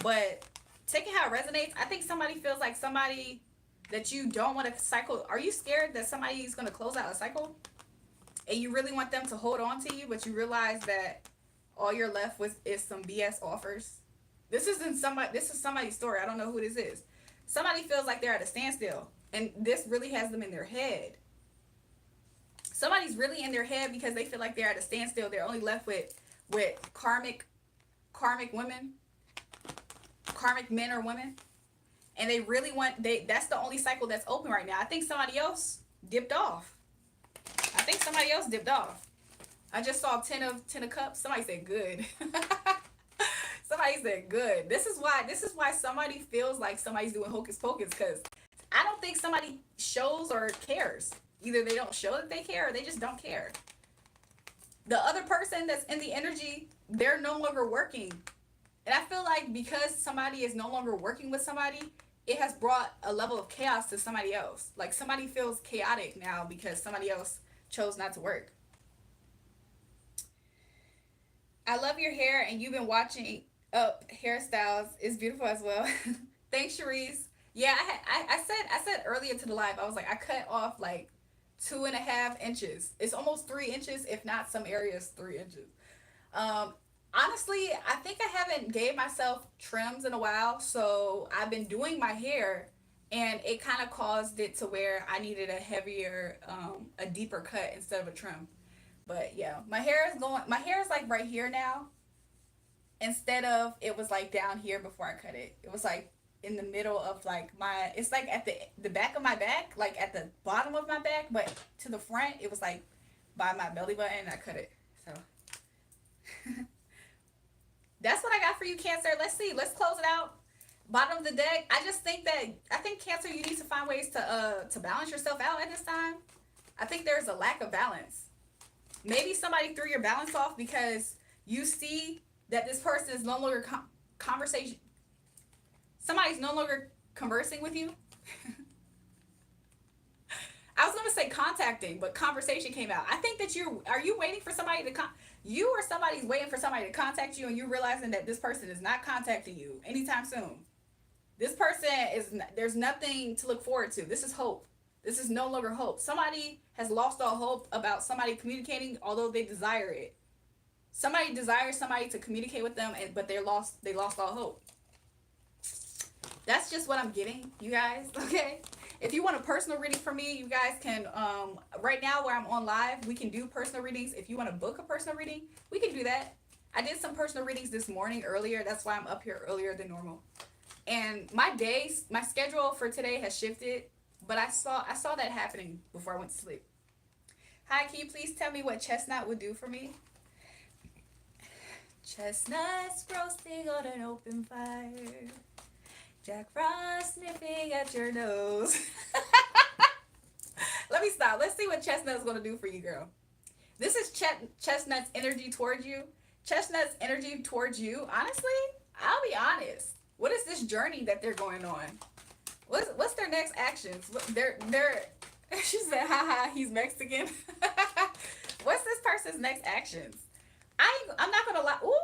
but taking how it resonates, I think somebody feels like somebody that you don't want to cycle. Are you scared that somebody's going to close out a cycle? And you really want them to hold on to you, but you realize that all you're left with is some BS offers? This is somebody's story. I don't know who this is. Somebody feels like they're at a standstill, and this really has them in their head. Somebody's really in their head because they feel like they're at a standstill. They're only left with karmic women, karmic men or women, and they really that's the only cycle that's open right now. I think somebody else dipped off. I just saw 10 of cups. Somebody said good. Somebody said good. This is why somebody feels like somebody's doing hocus pocus, because I don't think somebody shows or cares. Either they don't show that they care or they just don't care. The other person that's in the energy, they're no longer working And I feel like because somebody is no longer working with somebody, it has brought a level of chaos to somebody else. Like somebody feels chaotic now because somebody else chose not to work. I love your hair, and you've been watching up hairstyles. It's beautiful as well. Thanks, Cherise. Yeah, I said earlier to the live, I was like, I cut off like 2.5 inches. It's almost 3 inches, if not some areas 3 inches. Um, Honestly, I think I haven't gave myself trims in a while, so I've been doing my hair, and it kind of caused it to where I needed a heavier, a deeper cut instead of a trim. But yeah, my hair is going. My hair is like right here now, instead of it was like down here before I cut it. It was like in the middle of like my. It's like at the back of my back, like at the bottom of my back, but to the front, it was like by my belly button. And I cut it. So that's what I got for you, Cancer. Let's see. Let's close it out. Bottom of the deck. I think Cancer, you need to find ways to balance yourself out at this time. I think there's a lack of balance. Maybe somebody threw your balance off because you see that this person is no longer conversation. Somebody's no longer conversing with you. I was gonna say contacting, but conversation came out. I think that you waiting for somebody to you or somebody's waiting for somebody to contact you, and you're realizing that this person is not contacting you anytime soon. This person is, there's nothing to look forward to. This is hope. This is no longer hope. Somebody has lost all hope about somebody communicating, although they desire it. Somebody desires somebody to communicate with them, but they lost all hope. That's just what I'm getting, you guys. Okay. If you want a personal reading from me, you guys can, right now where I'm on live, we can do personal readings. If you want to book a personal reading, we can do that. I did some personal readings this morning earlier. That's why I'm up here earlier than normal. And my schedule for today has shifted, but I saw that happening before I went to sleep. Hi, can you please tell me what chestnut would do for me? Chestnuts roasting on an open fire. Jack Frost sniffing at your nose. Let me stop. Let's see what Chestnut's going to do for you, girl. This is Chestnut's energy towards you. Chestnut's energy towards you. Honestly, I'll be honest. What is this journey that they're going on? What's their next actions? They're she said, haha, he's Mexican. What's this person's next actions? I'm not going to lie. Ooh.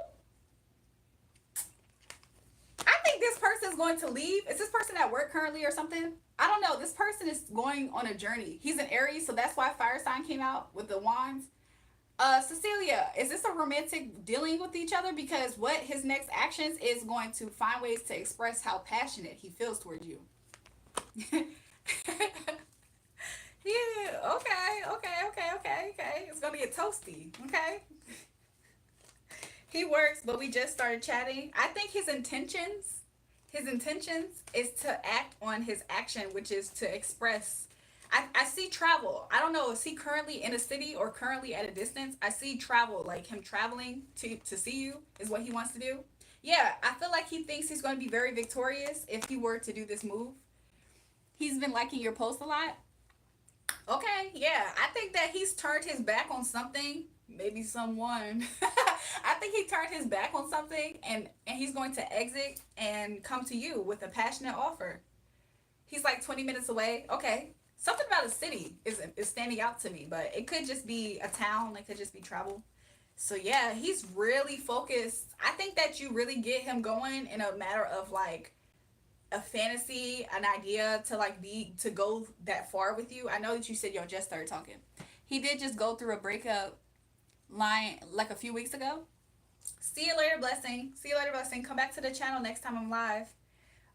I think this person is going to leave. Is this person at work currently or something? I don't know. This person is going on a journey. He's an Aries, so that's why fire sign came out with the wands. Cecilia, is this a romantic dealing with each other? Because what his next actions is going to find ways to express how passionate he feels towards you. Yeah. Okay. It's gonna get toasty. Okay. He works, but we just started chatting. I think his intentions is to act on his action, which is to express. I see travel. I don't know, is he currently in a city or currently at a distance? I see travel, like him traveling to see you is what he wants to do. Yeah, I feel like he thinks he's going to be very victorious if he were to do this move. He's been liking your post a lot. Okay, yeah. I think that he's turned his back on something, maybe someone. I think he turned his back on something, and he's going to exit and come to you with a passionate offer. He's like 20 minutes away. Okay. Something about a city is standing out to me, but it could just be a town. It could just be travel. So yeah, he's really focused. I think that you really get him going in a matter of like a fantasy, an idea to like to go that far with you. I know that you said y'all just started talking. He did just go through a breakup line like a few weeks ago. See you later, blessing. See you later, blessing. Come back to the channel next time I'm live.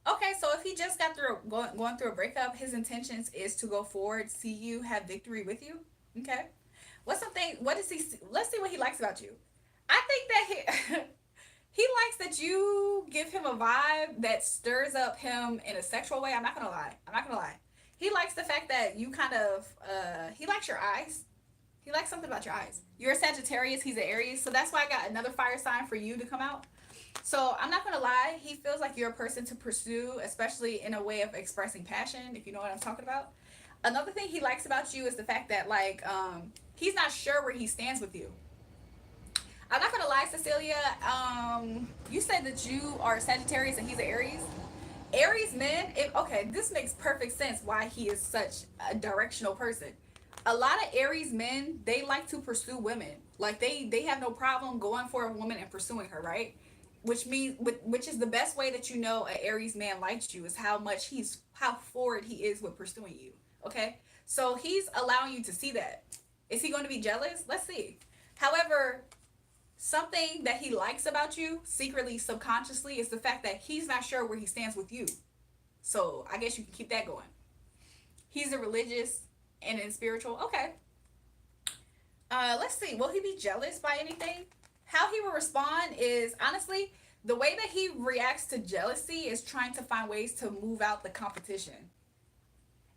Okay, so if he just got through going through a breakup, his intentions is to go forward, see you, have victory with you. Okay. What does he, let's see what he likes about you. I think that he likes that you give him a vibe that stirs up him in a sexual way. I'm not gonna lie. He likes the fact that you kind of, he likes your eyes. He likes something about your eyes. You're a Sagittarius, he's an Aries, so that's why I got another fire sign for you to come out. So I'm not gonna lie, he feels like you're a person to pursue, especially in a way of expressing passion, if you know what I'm talking about. Another thing he likes about you is the fact that like he's not sure where he stands with you. I'm not gonna lie, Cecilia. You said that you are Sagittarius and he's an Aries. Aries men, okay, this makes perfect sense why he is such a directional person. A lot of Aries men, they like to pursue women. Like they have no problem going for a woman and pursuing her, right? Which is the best way that you know an Aries man likes you is how forward he is with pursuing you. Okay? So he's allowing you to see that. Is he going to be jealous? Let's see. However, something that he likes about you, secretly, subconsciously, is the fact that he's not sure where he stands with you. So I guess you can keep that going. He's a religious and in spiritual. Okay. Let's see. Will he be jealous by anything? How he will respond is honestly the way that he reacts to jealousy is trying to find ways to move out the competition.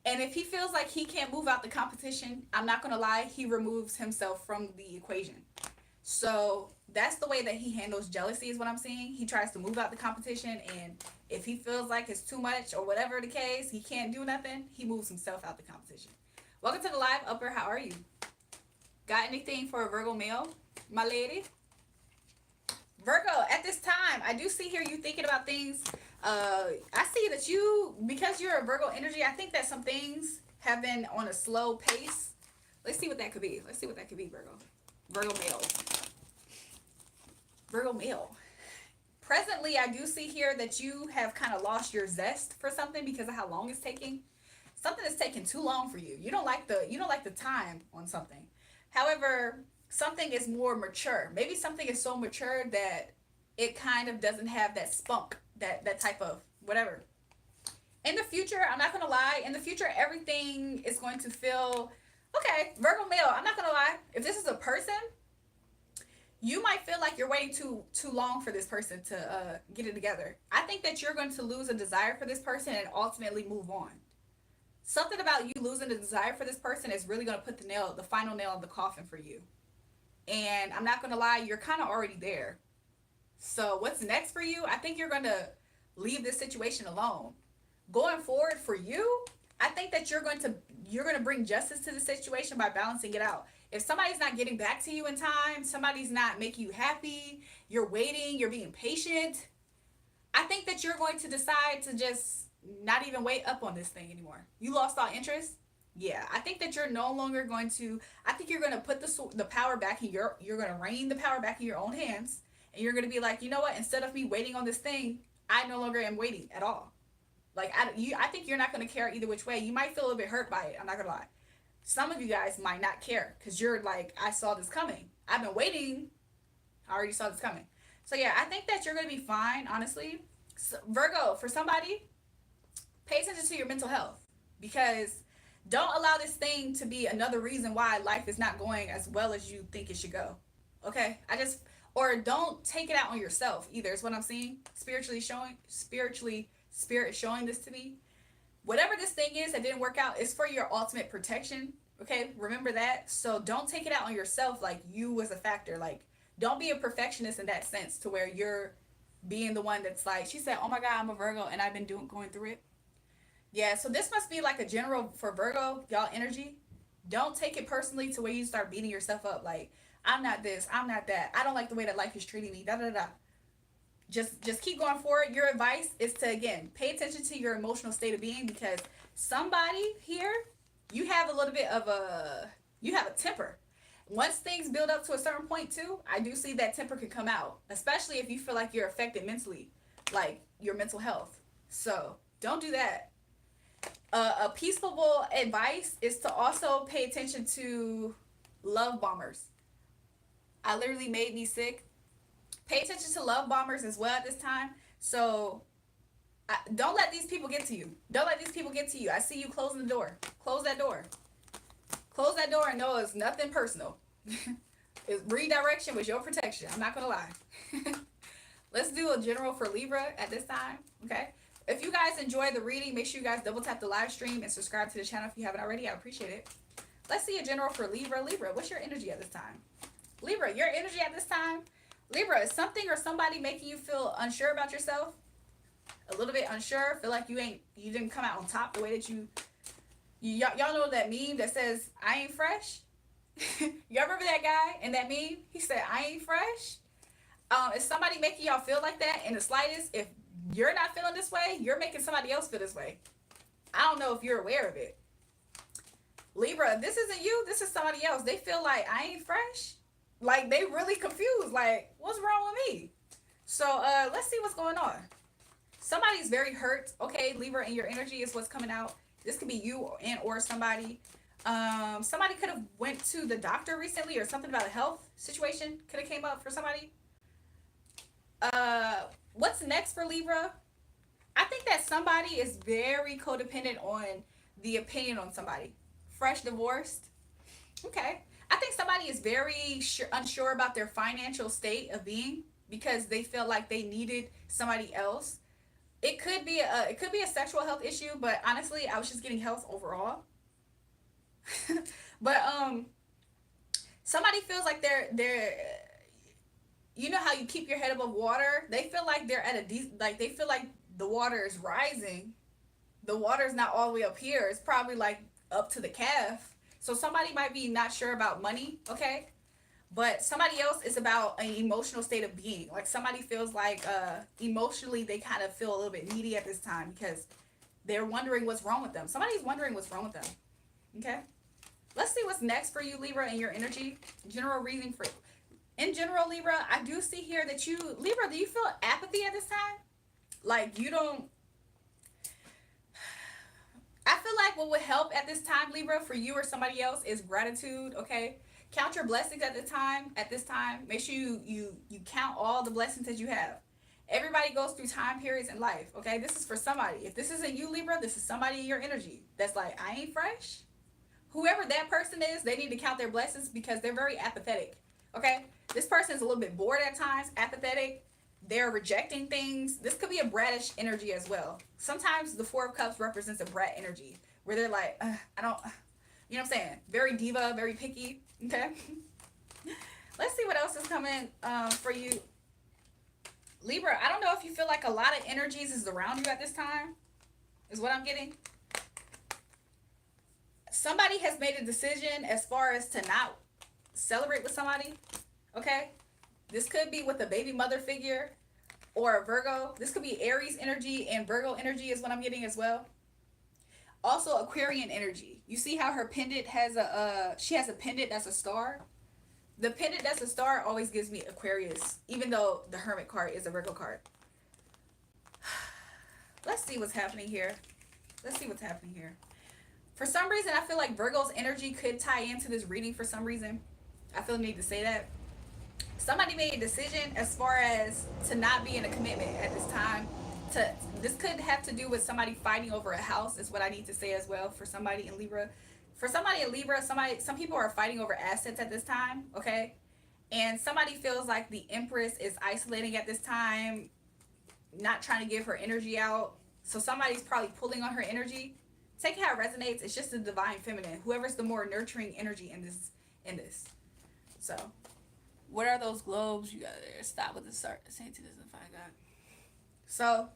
And if he feels like he can't move out the competition, I'm not gonna lie, he removes himself from the equation. So that's the way that he handles jealousy, is what I'm seeing. He tries to move out the competition, and if he feels like it's too much or whatever the case, he can't do nothing, he moves himself out the competition. Welcome to the live, Upper. How are you? Got anything for a Virgo male, my lady? Virgo, at this time, I do see here you thinking about things. I see that you, because you're a Virgo energy, I think that some things have been on a slow pace. Let's see what that could be. Let's see what that could be, Virgo. Virgo male. Virgo male. Presently, I do see here that you have kind of lost your zest for something because of how long it's taking. Something is taking too long for you. You don't like the time on something. However, something is more mature. Maybe something is so mature that it kind of doesn't have that spunk, that type of whatever. In the future, I'm not gonna lie. In the future, everything is going to feel okay. Virgo male. I'm not gonna lie. If this is a person, you might feel like you're waiting too long for this person to get it together. I think that you're going to lose a desire for this person and ultimately move on. Something about you losing the desire for this person is really going to put the final nail in the coffin for you. And I'm not going to lie, you're kind of already there. So what's next for you? I think you're going to leave this situation alone. Going forward for you, I think that you're going to bring justice to the situation by balancing it out. If somebody's not getting back to you in time, somebody's not making you happy, you're waiting, you're being patient, I think that you're going to decide to just not even wait up on this thing anymore. You lost all interest? Yeah, I think that you're no longer going to, I think you're going to put the power back in you're going to rein the power back in your own hands. And you're going to be like, you know what, instead of me waiting on this thing, I no longer am waiting at all. Like, I think you're not going to care either which way. You might feel a little bit hurt by it. I'm not going to lie. Some of you guys might not care because you're like, I saw this coming. I've been waiting. I already saw this coming. So, yeah, I think that you're going to be fine, honestly. So, Virgo, for somebody, pay attention to your mental health because don't allow this thing to be another reason why life is not going as well as you think it should go. Okay? Or don't take it out on yourself either, is what I'm seeing. Spirit is showing this to me. Whatever this thing is that didn't work out is for your ultimate protection. Okay, remember that. So don't take it out on yourself like you was a factor. Like, don't be a perfectionist in that sense to where you're being the one that's like, she said, oh my God, I'm a Virgo and I've been going through it. Yeah, so this must be like a general for Virgo, y'all energy. Don't take it personally to where you start beating yourself up like, I'm not this, I'm not that. I don't like the way that life is treating me. Da da da. Just keep going forward. Your advice is to, again, pay attention to your emotional state of being because somebody here, you have a little bit of you have a temper. Once things build up to a certain point too, I do see that temper can come out, especially if you feel like you're affected mentally, like your mental health. So don't do that. A peaceful advice is to also pay attention to love bombers. I literally made me sick. Pay attention to love bombers as well at this time. So don't let these people get to you. Don't let these people get to you. I see you closing the door. Close that door. Close that door and know it's nothing personal. It's redirection was your protection. I'm not going to lie. Let's do a general for Libra at this time. Okay. If you guys enjoy the reading, make sure you guys double tap the live stream and subscribe to the channel if you haven't already. I appreciate it. Let's see a general for Libra. Libra, what's your energy at this time? Libra, your energy at this time. Libra, is something or somebody making you feel unsure about yourself? A little bit unsure? Feel like you didn't come out on top the way that y'all know that meme that says, I ain't fresh? Y'all remember that guy and that meme? He said, I ain't fresh. Is somebody making y'all feel like that in the slightest? If you're not feeling this way, you're making somebody else feel this way. I don't know if you're aware of it. Libra, this isn't you. This is somebody else. They feel like I ain't fresh. Like they really confused. Like, what's wrong with me? So let's see what's going on. Somebody's very hurt. Okay, Libra, and your energy is what's coming out. This could be you and or somebody. Somebody could have went to the doctor recently or something about a health situation could have came up for somebody. What's next for Libra? I think that somebody is very codependent on the opinion on somebody. Fresh divorced. Okay. I think somebody is very unsure about their financial state of being because they feel like they needed somebody else. It could be a sexual health issue, but honestly, I was just getting health overall. But somebody feels like they're you know how you keep your head above water? They feel like they're at like they feel like the water is rising. The water is not all the way up here. It's probably like up to the calf. So somebody might be not sure about money, okay? But somebody else is about an emotional state of being. Like somebody feels like emotionally they kind of feel a little bit needy at this time because they're wondering what's wrong with them. Somebody's wondering what's wrong with them. Okay? Let's see what's next for you, Libra, and your energy. General reading for in general, Libra, I do see here that you Libra, do you feel apathy at this time? Like you don't I feel like what would help at this time, Libra, for you or somebody else is gratitude, okay? Count your blessings at the time, at this time. Make sure you count all the blessings that you have. Everybody goes through time periods in life, okay? This is for somebody. If this isn't you, Libra, this is somebody in your energy that's like, I ain't fresh. Whoever that person is, they need to count their blessings because they're very apathetic, okay? This person is a little bit bored at times, apathetic. They're rejecting things. This could be a brattish energy as well. Sometimes the Four of Cups represents a brat energy where they're like, I don't, you know what I'm saying? Very diva, very picky, okay? Let's see what else is coming for you. Libra, I don't know if you feel like a lot of energies is around you at this time, is what I'm getting. Somebody has made a decision as far as to not celebrate with somebody, okay? This could be with a baby mother figure or a Virgo. This could be Aries energy and Virgo energy is what I'm getting as well. Also Aquarian energy. You see how her pendant has she has a pendant that's a star? The pendant that's a star always gives me Aquarius, even though the Hermit card is a Virgo card. Let's see what's happening here. Let's see what's happening here. For some reason, I feel like Virgo's energy could tie into this reading for some reason. I feel the need to say that. Somebody made a decision as far as to not be in a commitment at this time. This could have to do with somebody fighting over a house is what I need to say as well for somebody in Libra. For somebody in Libra, some people are fighting over assets at this time, okay? And somebody feels like the Empress is isolating at this time, not trying to give her energy out. So somebody's probably pulling on her energy. Take it how it resonates. It's just the divine feminine. Whoever's the more nurturing energy in this. So, what are those globes you got there? Stop with the start. Saint doesn't find God. So,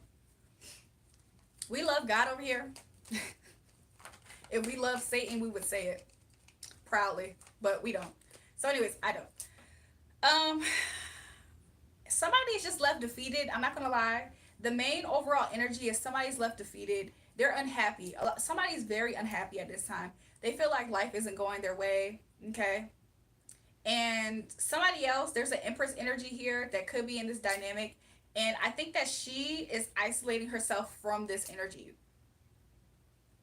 we love God over here. If we love Satan, we would say it proudly, but we don't. So, anyways, I don't. Somebody's just left defeated. I'm not gonna lie. The main overall energy is somebody's left defeated. They're unhappy. Somebody's very unhappy at this time. They feel like life isn't going their way. Okay. And somebody else, there's an Empress energy here that could be in this dynamic. And I think that she is isolating herself from this energy.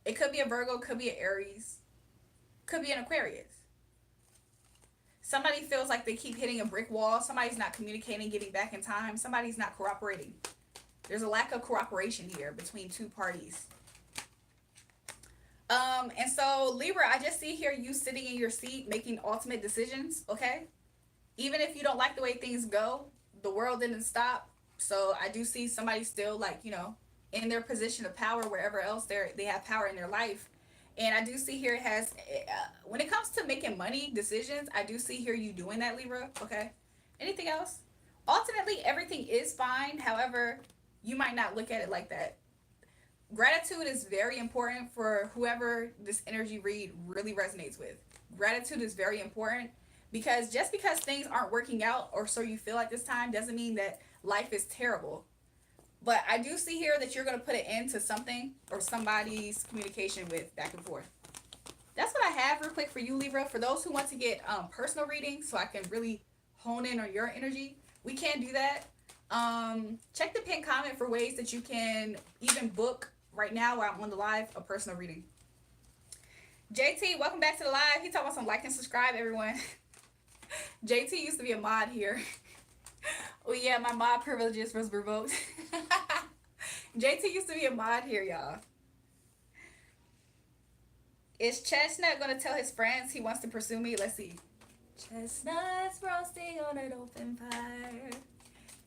It could be a Virgo, could be an Aries, could be an Aquarius. Somebody feels like they keep hitting a brick wall. Somebody's not communicating, getting back in time. Somebody's not cooperating. There's a lack of cooperation here between two parties. And so Libra, I just see here you sitting in your seat making ultimate decisions, okay? Even if you don't like the way things go, the world didn't stop. So I do see somebody still like, in their position of power wherever else they have power in their life. And I do see here it has, when it comes to making money decisions, I do see here you doing that, Libra, okay? Anything else? Ultimately, everything is fine. However, you might not look at it like that. Gratitude is very important for whoever this energy read really resonates with. gratitude is very important, because just because things aren't working out, or so you feel like this time, doesn't mean that life is terrible. But I do see here that you're going to put an end to something or somebody's communication with back and forth. That's what I have real quick for you, Libra. For those who want to get personal readings, so I can really hone in on your energy, we can do that. Check the pinned comment for ways that you can even book right now while I'm on the live a personal reading. JT, welcome back to the live. He talking about some like and subscribe, everyone. JT used to be a mod here. Oh yeah, my mod privileges was revoked. JT used to be a mod here, y'all. Is Chestnut gonna tell his friends he wants to pursue me? Let's see. Chestnuts roasting on an open fire.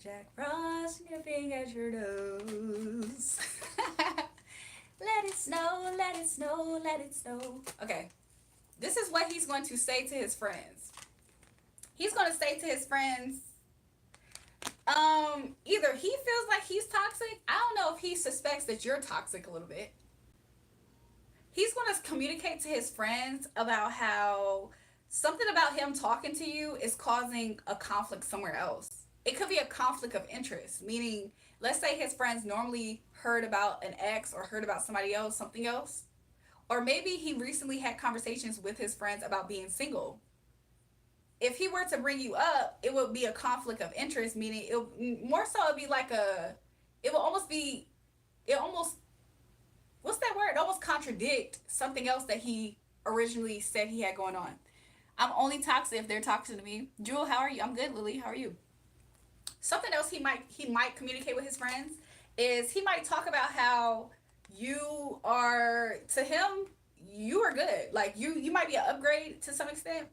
Jack Frost nipping at your nose. Let it snow, let it snow, let it snow. Okay. This is what he's going to say to his friends. He's going to say to his friends, either he feels like he's toxic. I don't know if he suspects that you're toxic a little bit. He's going to communicate to his friends about how something about him talking to you is causing a conflict somewhere else. It could be a conflict of interest, meaning, let's say his friends normally heard about an ex or heard about somebody else, something else. Or maybe he recently had conversations with his friends about being single. If he were to bring you up, it would be a conflict of interest, meaning it more so it'd be like it will almost be, it almost, what's that word? It almost contradict something else that he originally said he had going on. I'm only toxic if they're toxic to me. Jewel, how are you? I'm good, Lily. How are you? Something else he might communicate with his friends is he might talk about how you are, to him, you are good. Like you might be an upgrade to some extent.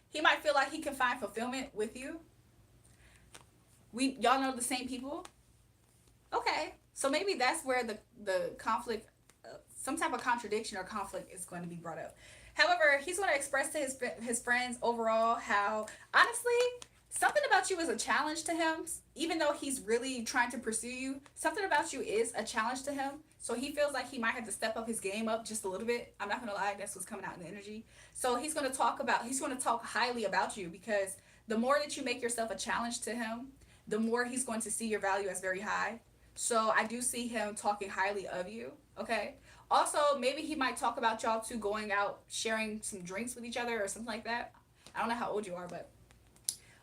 He might feel like he can find fulfillment with you. Y'all know the same people. Okay, so maybe that's where the conflict, some type of contradiction or conflict is going to be brought up. However, he's going to express to his friends overall how, honestly, something about you is a challenge to him. Even though he's really trying to pursue you, something about you is a challenge to him. So he feels like he might have to step up his game up just a little bit. I'm not going to lie, that's what's coming out in the energy. So he's going to talk highly about you, because the more that you make yourself a challenge to him, the more he's going to see your value as very high. So I do see him talking highly of you, okay? Also, maybe he might talk about y'all two going out, sharing some drinks with each other or something like that. I don't know how old you are, but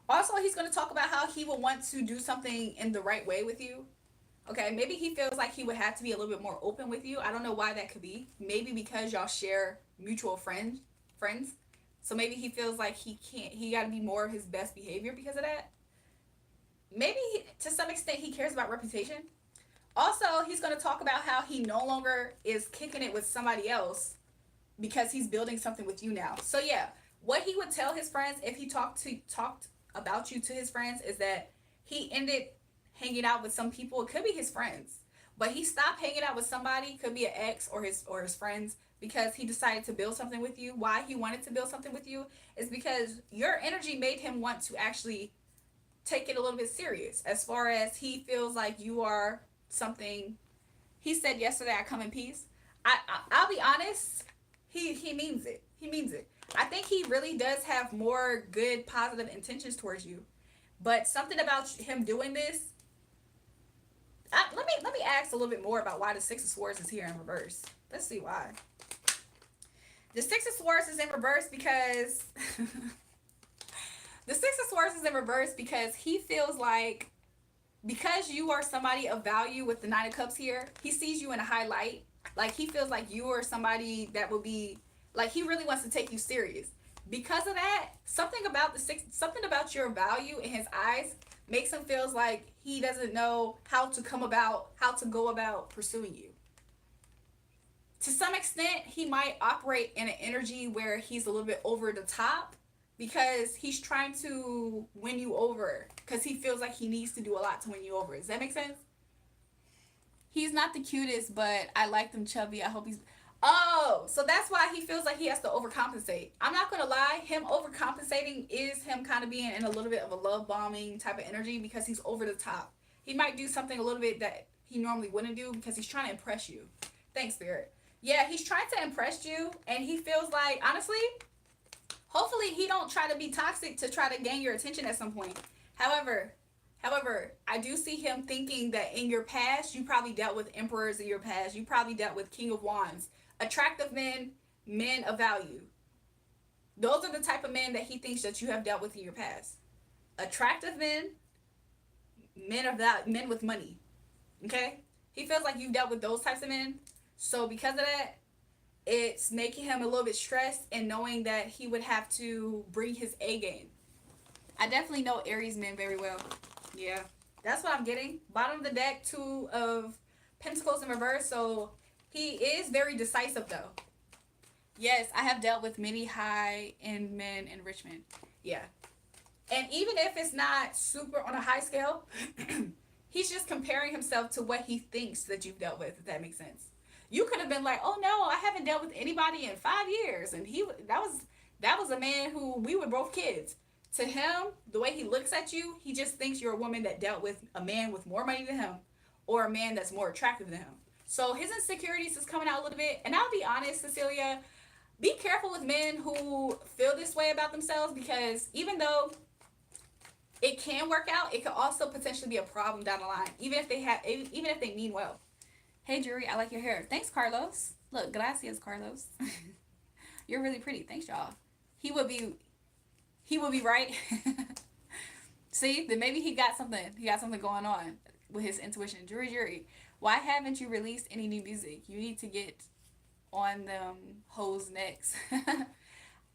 also he's going to talk about how he will want to do something in the right way with you. Okay, maybe he feels like he would have to be a little bit more open with you. I don't know why that could be. Maybe because y'all share mutual friends. So maybe he feels like he got to be more of his best behavior because of that. Maybe to some extent he cares about reputation. Also, he's going to talk about how he no longer is kicking it with somebody else because he's building something with you now. So yeah, what he would tell his friends if he talked about you to his friends is that he ended hanging out with some people. It could be his friends, but he stopped hanging out with somebody, could be an ex or his friends, because he decided to build something with you. Why he wanted to build something with you is because your energy made him want to actually take it a little bit serious, as far as he feels like you are something. He said yesterday, I come in peace. I'll be honest, he means it. He means it. I think he really does have more good, positive intentions towards you. But something about him doing this, let me ask a little bit more about why the Six of Swords is here in reverse. Let's see why. The Six of Swords is in reverse because the Six of Swords is in reverse because he feels like, because you are somebody of value with the Nine of Cups here, he sees you in a high light. Like he feels like you are somebody that will be, like he really wants to take you serious. Because of that, something about your value in his eyes makes him feels like he doesn't know how to go about pursuing you. To some extent, he might operate in an energy where he's a little bit over the top, because he's trying to win you over, because he feels like he needs to do a lot to win you over. Does that make sense? He's not the cutest, but I like them chubby. I hope he's... Oh, so that's why he feels like he has to overcompensate. I'm not going to lie. Him overcompensating is him kind of being in a little bit of a love bombing type of energy, because he's over the top. He might do something a little bit that he normally wouldn't do because he's trying to impress you. Thanks, Spirit. Yeah, he's trying to impress you, and he feels like, honestly, Hopefully he don't try to be toxic to try to gain your attention at some point. However, I do see him thinking that in your past, you probably dealt with emperors in your past. You probably dealt with King of Wands, attractive men, men of value. Those are the type of men that he thinks that you have dealt with in your past. Attractive men, men of value, men with money. Okay? He feels like you've dealt with those types of men. So because of that, it's making him a little bit stressed and knowing that he would have to bring his A game. I definitely know Aries men very well. Yeah, that's what I'm getting. Bottom of the deck, 2 of Pentacles in reverse. So he is very decisive though. Yes, I have dealt with many high-end men in Richmond. Yeah. And even if it's not super on a high scale, he's just comparing himself to what he thinks that you've dealt with, if that makes sense. You could have been like, oh no, I haven't dealt with anybody in 5 years. And that was a man who we were both kids. To him, the way he looks at you, he just thinks you're a woman that dealt with a man with more money than him or a man that's more attractive than him. So his insecurities is coming out a little bit. And I'll be honest, Cecilia, be careful with men who feel this way about themselves, because even though it can work out, it could also potentially be a problem down the line, even if they mean well. Hey, Jury, I like your hair. Thanks, Carlos. Look, gracias, Carlos. You're really pretty. Thanks, y'all. He would be right. See, then maybe he got something going on with his intuition. Jury, why haven't you released any new music? You need to get on them hoes necks.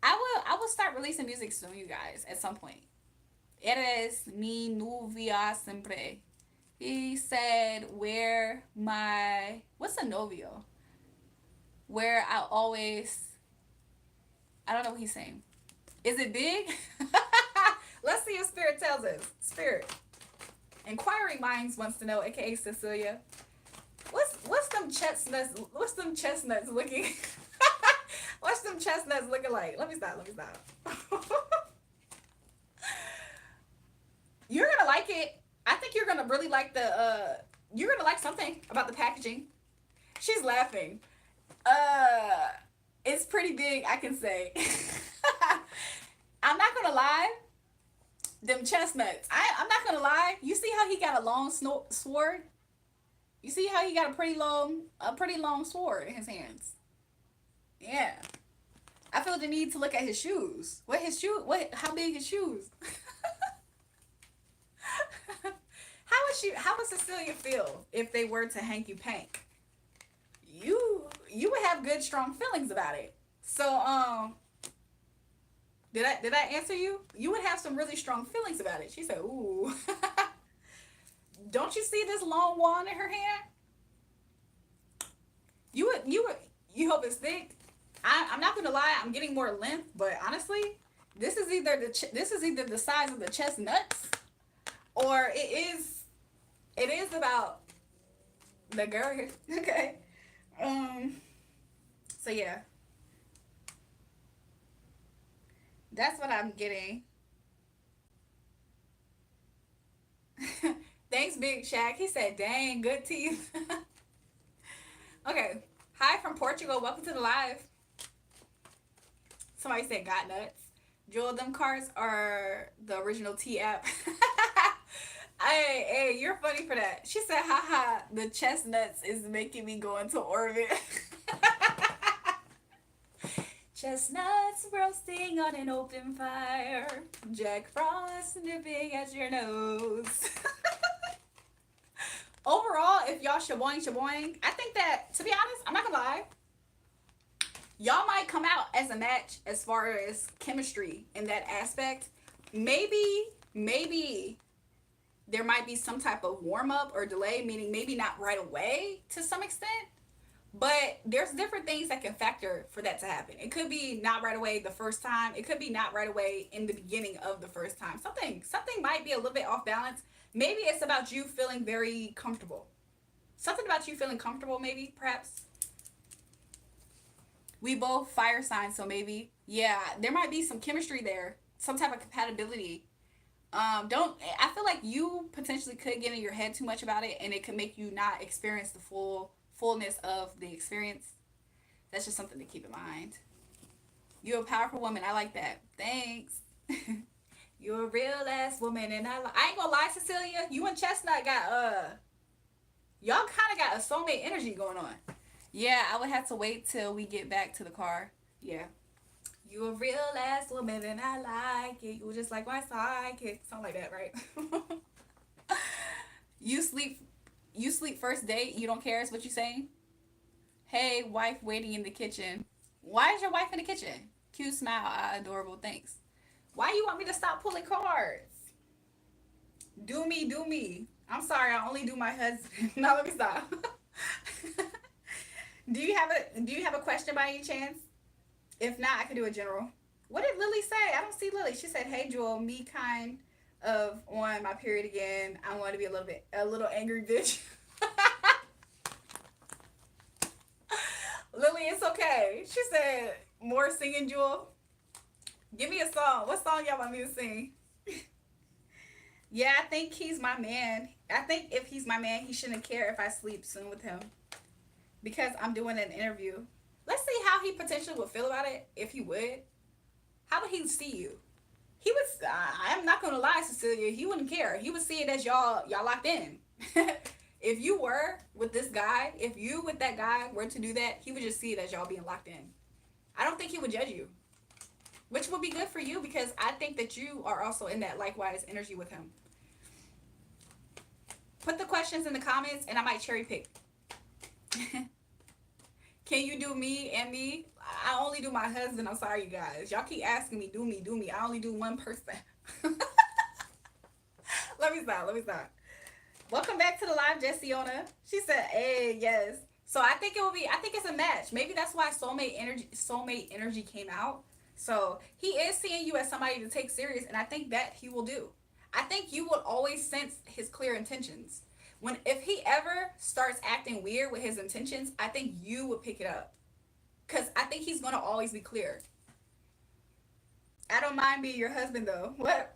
I will start releasing music soon, you guys, at some point. Eres mi novia siempre. He said, what's a novio? Where I don't know what he's saying. Is it big? Let's see if Spirit tells us. Spirit. Inquiring Minds wants to know, aka Cecilia. What's them chestnuts? What's them chestnuts looking? What's them chestnuts looking like? Let me stop. You're gonna like it. I think you're gonna really like you're gonna like something about the packaging. She's laughing. It's pretty big, I can say. I'm not gonna lie. Them chestnuts. I'm not gonna lie. You see how he got a long sword? You see how he got a pretty long sword in his hands? Yeah. I feel the need to look at his shoes. How big his shoes? How would Cecilia feel if they were to hanky pank? You would have good, strong feelings about it. So did I answer you? You would have some really strong feelings about it. She said, ooh. Don't you see this long wand in her hand? You hope it's thick. I'm not gonna lie, I'm getting more length, but honestly, this is either the size of the chestnuts, or it is about the girl here. Okay. So yeah. That's what I'm getting. Thanks, Big Shaq. He said, dang, good teeth. Okay. Hi from Portugal. Welcome to the live. Somebody said got nuts. Jewel, them cards are the original T app. Hey, you're funny for that. She said, haha, the chestnuts is making me go into orbit. Chestnuts roasting on an open fire. Jack Frost nipping at your nose. Overall, if y'all shaboing, I think that, to be honest, I'm not gonna lie, y'all might come out as a match as far as chemistry in that aspect. Maybe there might be some type of warm-up or delay, meaning maybe not right away to some extent. But there's different things that can factor for that to happen. It could be not right away the first time. It could be not right away in the beginning of the first time. Something might be a little bit off balance. Maybe it's about you feeling very comfortable. Something about you feeling comfortable, maybe, perhaps. We both fire signs, so maybe. Yeah, there might be some chemistry there. Some type of compatibility. I feel like you potentially could get in your head too much about it, and it could make you not experience the fullness of the experience. That's just something to keep in mind. You're a powerful woman. I like that. Thanks. You're a real ass woman, and I ain't gonna lie, Cecilia. You and Chestnut got y'all kind of got a soulmate energy going on. Yeah, I would have to wait till we get back to the car. Yeah. You a real ass woman and I like it. You just like my sidekick. Something like that, right? you sleep you sleep first date, you don't care is what you saying? Hey, wife waiting in the kitchen. Why is your wife in the kitchen? Cute smile, adorable, thanks. Why you want me to stop pulling cards? Do me, do me. I'm sorry, I only do my husband. No, let me stop. Do you have a question by any chance? If not, I can do a general. What did Lily say? I don't see Lily. She said, "Hey, Jewel, me kind of on my period again. I want to be a little angry bitch." Lily, it's okay. She said, "More singing, Jewel. Give me a song. What song y'all want me to sing?" Yeah, I think he's my man. I think if he's my man, he shouldn't care if I sleep soon with him because I'm doing an interview. Let's see how he potentially would feel about it if he would. How would he see you? He would. I'm not gonna lie, Cecilia. He wouldn't care. He would see it as y'all locked in. If you were with this guy, if you with that guy were to do that, he would just see it as y'all being locked in. I don't think he would judge you, which would be good for you because I think that you are also in that likewise energy with him. Put the questions in the comments and I might cherry pick. Can you do me and me? I only do my husband. I'm sorry, you guys. Y'all keep asking me, do me, do me. I only do one person. Let me stop. Let me stop. Welcome back to the live, Jessiona. She said, "Hey, yes." So I think it will be. I think it's a match. Maybe that's why soulmate energy came out. So he is seeing you as somebody to take serious, and I think that he will do. I think you will always sense his clear intentions. When if he ever starts acting weird with his intentions, I think you would pick it up. Cause I think he's gonna always be clear. I don't mind being your husband though. What?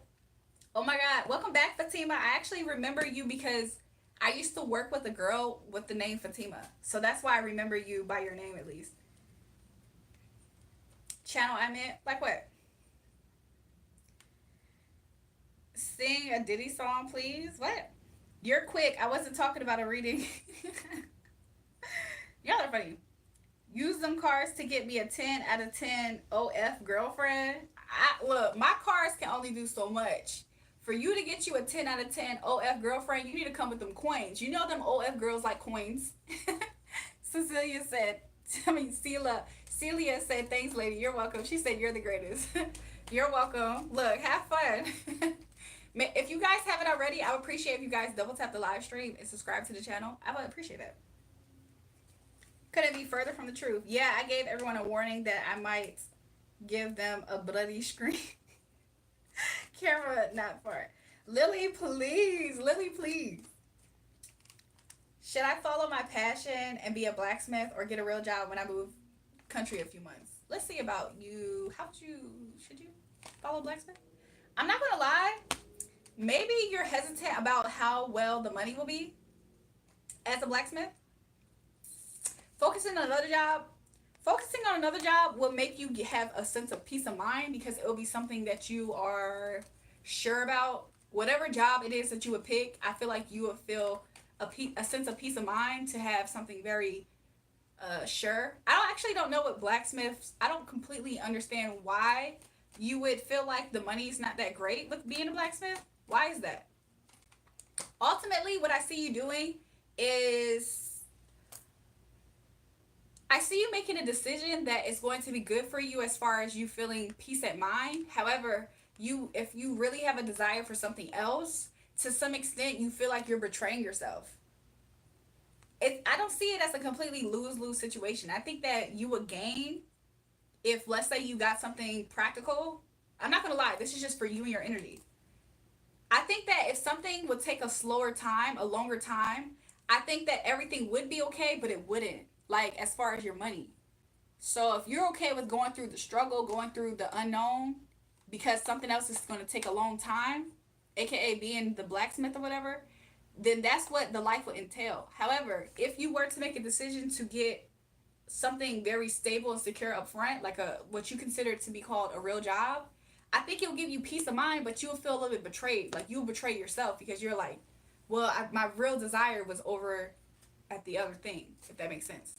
Oh my God! Welcome back, Fatima. I actually remember you because I used to work with a girl with the name Fatima, so that's why I remember you by your name at least. Channel I meant like what? Sing a Diddy song, please. What? You're quick. I wasn't talking about a reading. Y'all are funny. Use them cards to get me a 10 out of 10 OF girlfriend. Look, my cards can only do so much. For you to get you a 10 out of 10 OF girlfriend, you need to come with them coins. You know them OF girls like coins. Cecilia said, I mean, Celia said, "Thanks, lady. You're welcome." She said, "You're the greatest." You're welcome. Look, have fun. If you guys haven't already, I would appreciate if you guys double tap the live stream and subscribe to the channel. I would appreciate it. Could it be further from the truth? Yeah, I gave everyone a warning that I might give them a bloody screen. Camera not for it. Lily, please. Lily, please. Should I follow my passion and be a blacksmith or get a real job when I move country a few months? Let's see about you. Should you follow blacksmith? I'm not gonna lie. Maybe you're hesitant about how well the money will be as a blacksmith. Focusing on another job. Focusing on another job will make you have a sense of peace of mind because it will be something that you are sure about. Whatever job it is that you would pick, I feel like you would feel a sense of peace of mind to have something very sure. Actually don't know what blacksmiths. I don't completely understand why you would feel like the money is not that great with being a blacksmith. Why is that? Ultimately, what I see you doing is I see you making a decision that is going to be good for you as far as you feeling peace at mind. However, if you really have a desire for something else, to some extent, you feel like you're betraying yourself. I don't see it as a completely lose-lose situation. I think that you would gain if, let's say, you got something practical. I'm not going to lie. This is just for you and your energy. I think that if something would take a slower time, a longer time, I think that everything would be okay, but it wouldn't. Like, as far as your money. So if you're okay with going through the struggle, going through the unknown, because something else is going to take a long time, aka being the blacksmith or whatever, then that's what the life would entail. However, if you were to make a decision to get something very stable and secure up front, like a what you consider to be called a real job, I think it'll give you peace of mind, but you'll feel a little bit betrayed. Like you'll betray yourself because you're like, well, my real desire was over at the other thing, if that makes sense.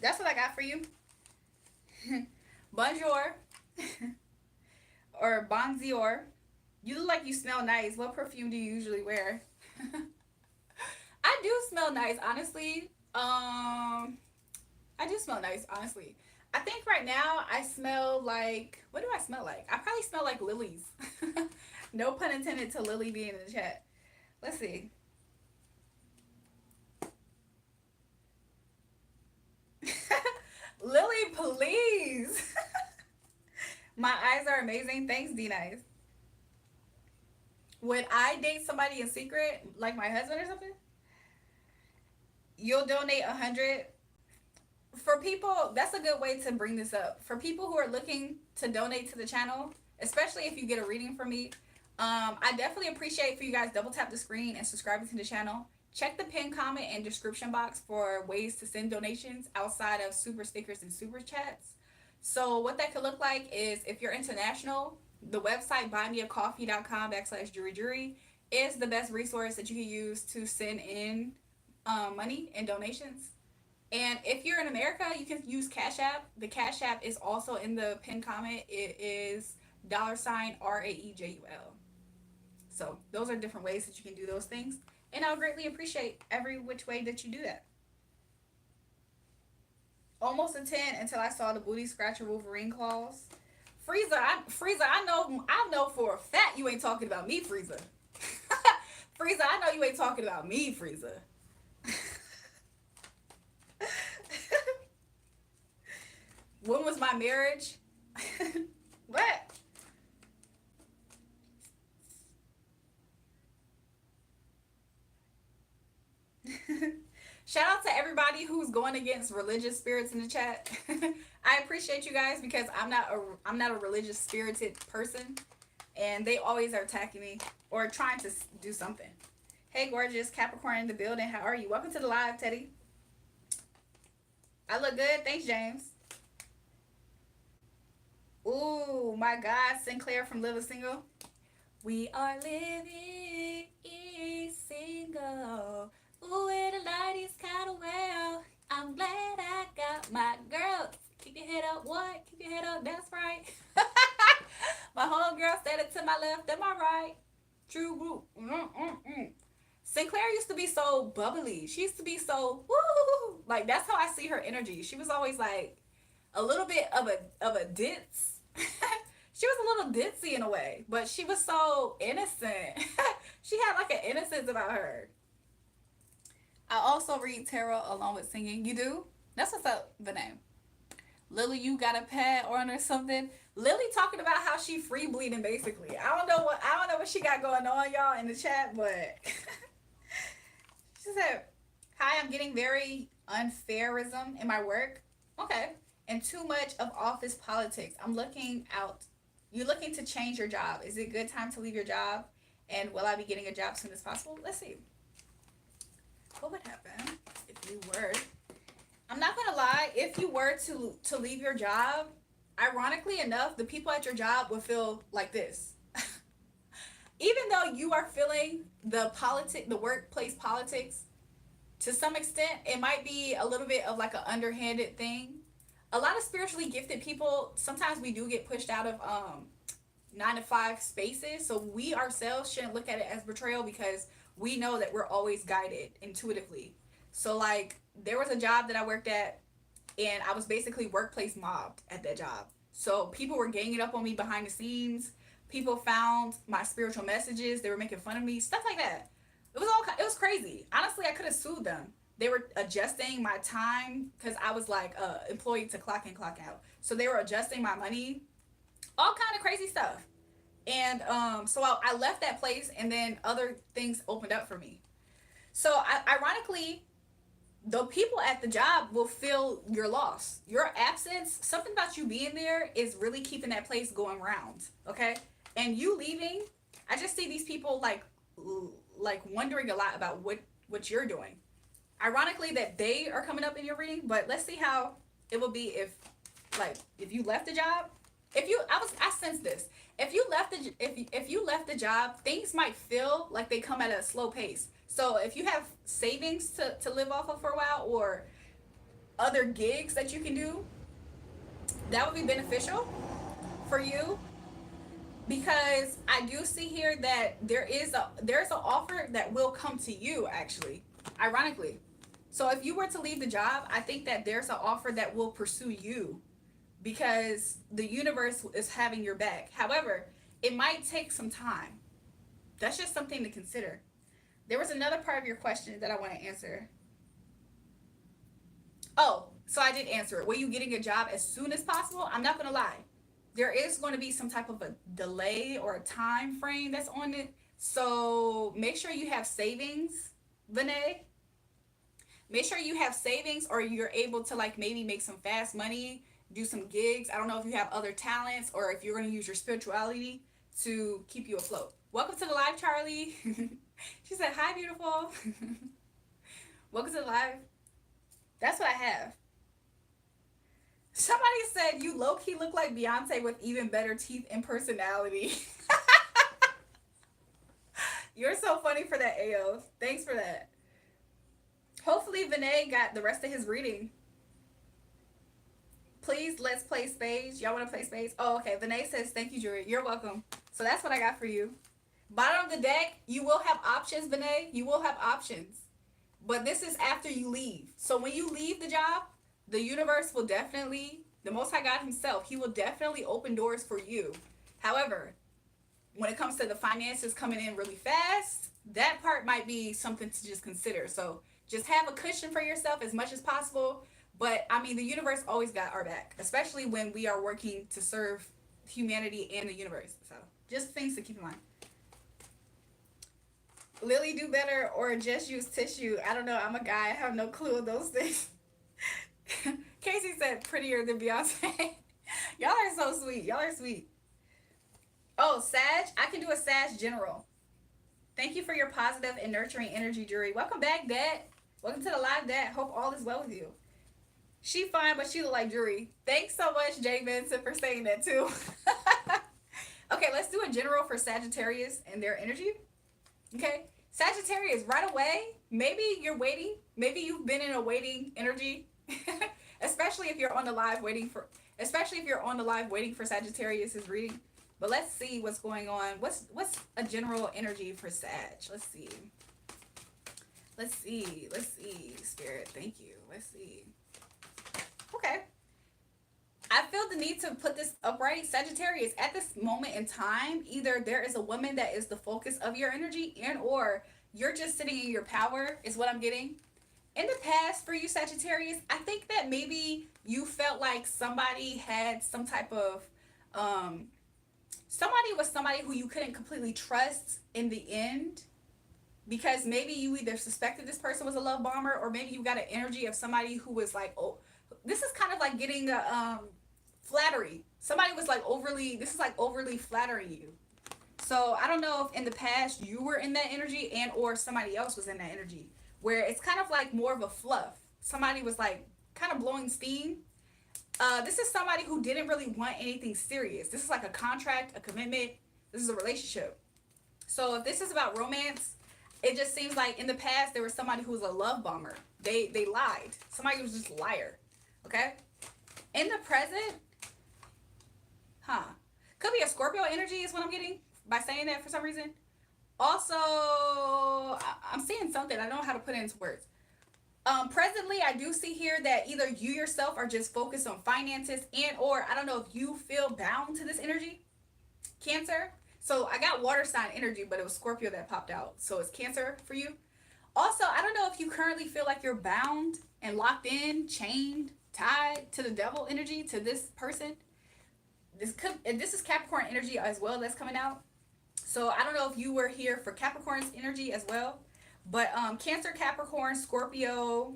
That's what I got for you. Bonjour. Or bonjour. You look like you smell nice. What perfume do you usually wear? I do smell nice, honestly. I do smell nice, honestly. I think right now I smell like, what do I smell like? I probably smell like lilies. No pun intended to Lily being in the chat. Let's see. Lily, please. My eyes are amazing. Thanks, D Nice. Would I date somebody in secret, like my husband or something? You'll donate 100 for people. That's a good way to bring this up for people who are looking to donate to the channel, especially if you get a reading from me. I definitely appreciate for you guys double tap the screen and subscribing to the channel. Check the pinned comment and description box for ways to send donations outside of super stickers and super chats. So what that could look like is, if you're international, the website buymeacoffee.com/JulraeJulrae is the best resource that you can use to send in money and donations. And if you're in America, you can use Cash App. The Cash App is also in the pinned comment. It is $RAEJUL. So those are different ways that you can do those things. And I'll greatly appreciate every which way that you do that. Almost a 10 until I saw the booty scratcher Wolverine claws. Frieza, I know for a fact you ain't talking about me, Frieza. Frieza, I know you ain't talking about me, Frieza. When was my marriage? What? Shout out to everybody who's going against religious spirits in the chat. I appreciate you guys because I'm not a religious spirited person, and they always are attacking me or trying to do something. Hey, gorgeous Capricorn in the building. How are you? Welcome to the live, Teddy. I look good. Thanks, James. Ooh, my God, Sinclair from Live a Single. We are living single. Ooh, and the light is kind of well. I'm glad I got my girls. Keep your head up, what? Keep your head up, that's right. My homegirl standing to my left and my right. True group. Sinclair used to be so bubbly. She used to be so woo. Like, that's how I see her energy. She was always like a little bit of a ditz. She was a little ditzy in a way, but she was so innocent. She had like an innocence about her. I also read tarot along with singing. You do? That's what's up, the name. Lily, you got a pad on or something? Lily talking about how she free bleeding basically. I don't know what she got going on, y'all, in the chat, but she said, "Hi, I'm getting very unfairism in my work." Okay. And too much of office politics. I'm looking out. You're looking to change your job. Is it a good time to leave your job? And will I be getting a job soon as possible? Let's see. What would happen if you were? I'm not gonna lie. If you were to leave your job, ironically enough, the people at your job would feel like this. Even though you are feeling the workplace politics, to some extent, it might be a little bit of like an underhanded thing. A lot of spiritually gifted people, sometimes we do get pushed out of 9 to 5 spaces. So we ourselves shouldn't look at it as betrayal because we know that we're always guided intuitively. So like, there was a job that I worked at, and I was basically workplace mobbed at that job. So people were ganging up on me behind the scenes. People found my spiritual messages. They were making fun of me, stuff like that. It was crazy. Honestly, I could have sued them. They were adjusting my time because I was like employee to clock in, clock out. So they were adjusting my money, all kind of crazy stuff. And so I left that place, and then other things opened up for me. So ironically, the people at the job will feel your loss, your absence. Something about you being there is really keeping that place going round. Okay, and you leaving, I just see these people like wondering a lot about what you're doing. ironically that they are coming up in your reading, but let's see how it will be if, like, if you left the job. If you, I sense this. If you left the, if you left the job, things might feel like they come at a slow pace. So if you have savings to live off of for a while, or other gigs that you can do, that would be beneficial for you, because I do see here that there's an offer that will come to you, actually, ironically. So if you were to leave the job, I think that there's an offer that will pursue you, because the universe is having your back. However, it might take some time. That's just something to consider. There was another part of your question that I want to answer. Oh, so I did answer it. Were you getting a job as soon as possible? I'm not going to lie. There is going to be some type of a delay or a time frame that's on it. So make sure you have savings, Vinay. Make sure you have savings, or you're able to, like, maybe make some fast money, do some gigs. I don't know if you have other talents, or if you're going to use your spirituality to keep you afloat. Welcome to the live, Charlie. She said, hi, beautiful. Welcome to the live. That's what I have. Somebody said you low-key look like Beyonce with even better teeth and personality. You're so funny for that, AO. Thanks for that. Hopefully Vinay got the rest of his reading. Please, let's play spades. Y'all want to play spades? Oh, okay. Vinay says, thank you, Julrae. You're welcome. So that's what I got for you. Bottom of the deck, you will have options, Vinay. You will have options. But this is after you leave. So when you leave the job, the universe will definitely, the Most High God himself, he will definitely open doors for you. However, when it comes to the finances coming in really fast, that part might be something to just consider. So just have a cushion for yourself as much as possible. But I mean, the universe always got our back, especially when we are working to serve humanity and the universe. So just things to keep in mind. Lily, do better or just use tissue. I don't know. I'm a guy. I have no clue of those things. Casey said prettier than Beyonce. Y'all are so sweet. Y'all are sweet. Oh, Sag. I can do a Sag general. Thank you for your positive and nurturing energy, Julrae. Welcome back, Dad. Welcome to the live, Dad. Hope all is well with you. She fine, but she look like Julrae. Thanks so much, Jay Vincent, for saying that too. Okay, let's do a general for Sagittarius and their energy. Okay, Sagittarius, right away, maybe you're waiting. Maybe you've been in a waiting energy, especially if you're on the live waiting for, Sagittarius's reading. But let's see what's going on. What's a general energy for Sag? Let's see. Spirit, thank you. Let's see. Okay. I feel the need to put this upright. Sagittarius, at this moment in time, either there is a woman that is the focus of your energy, and or you're just sitting in your power, is what I'm getting. In the past, for you Sagittarius, I think that maybe you felt like somebody had some type of, somebody who you couldn't completely trust in the end, because maybe you either suspected this person was a love bomber, or maybe you got an energy of somebody who was like, oh, this is kind of like getting a, flattery. Somebody was like overly flattering you. So I don't know if in the past you were in that energy, and or somebody else was in that energy, where it's kind of like more of a fluff. Somebody was like kind of blowing steam. This is somebody who didn't really want anything serious. This is like a contract, a commitment. This is a relationship. So if this is about romance, it just seems like in the past there was somebody who was a love bomber. They lied. Somebody was just a liar. Okay? In the present, could be a Scorpio energy is what I'm getting by saying that for some reason. Also, I'm seeing something. I don't know how to put it into words. Presently, I do see here that either you yourself are just focused on finances, and or I don't know if you feel bound to this energy. Cancer. So I got water sign energy, but it was Scorpio that popped out. So it's Cancer for you. Also, I don't know if you currently feel like you're bound and locked in, chained, tied to the devil energy, to this person. This is Capricorn energy as well that's coming out. So I don't know if you were here for Capricorn's energy as well. But Cancer, Capricorn, Scorpio,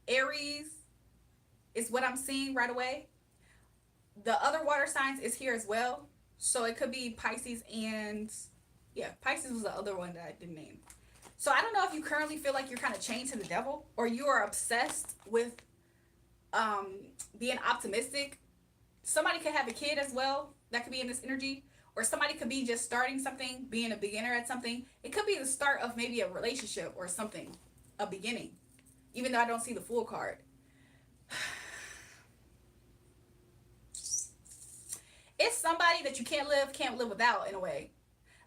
Aries is what I'm seeing right away. The other water signs is here as well. So it could be Pisces and, yeah, Pisces was the other one that I didn't name. So I don't know if you currently feel like you're kind of chained to the devil, or you are obsessed with um, being optimistic. Somebody could have a kid as well. That could be in this energy. Or somebody could be just starting something, being a beginner at something. It could be the start of maybe a relationship or something, a beginning. Even though I don't see the full card. It's somebody that you can't live without in a way.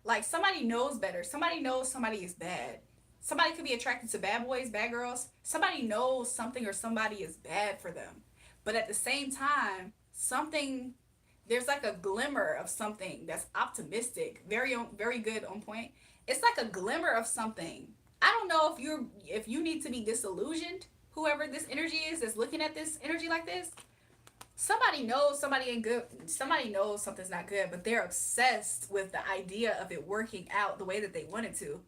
Like somebody knows better. Somebody knows somebody is bad. Somebody could be attracted to bad boys, bad girls. Somebody knows something or somebody is bad for them. But at the same time, something there's like a glimmer of something that's optimistic, very good on point. It's like a glimmer of something. I don't know if you need to be disillusioned, whoever this energy is that's looking at this energy like this. Somebody knows somebody ain't good. Somebody knows something's not good, but they're obsessed with the idea of it working out the way that they want it to.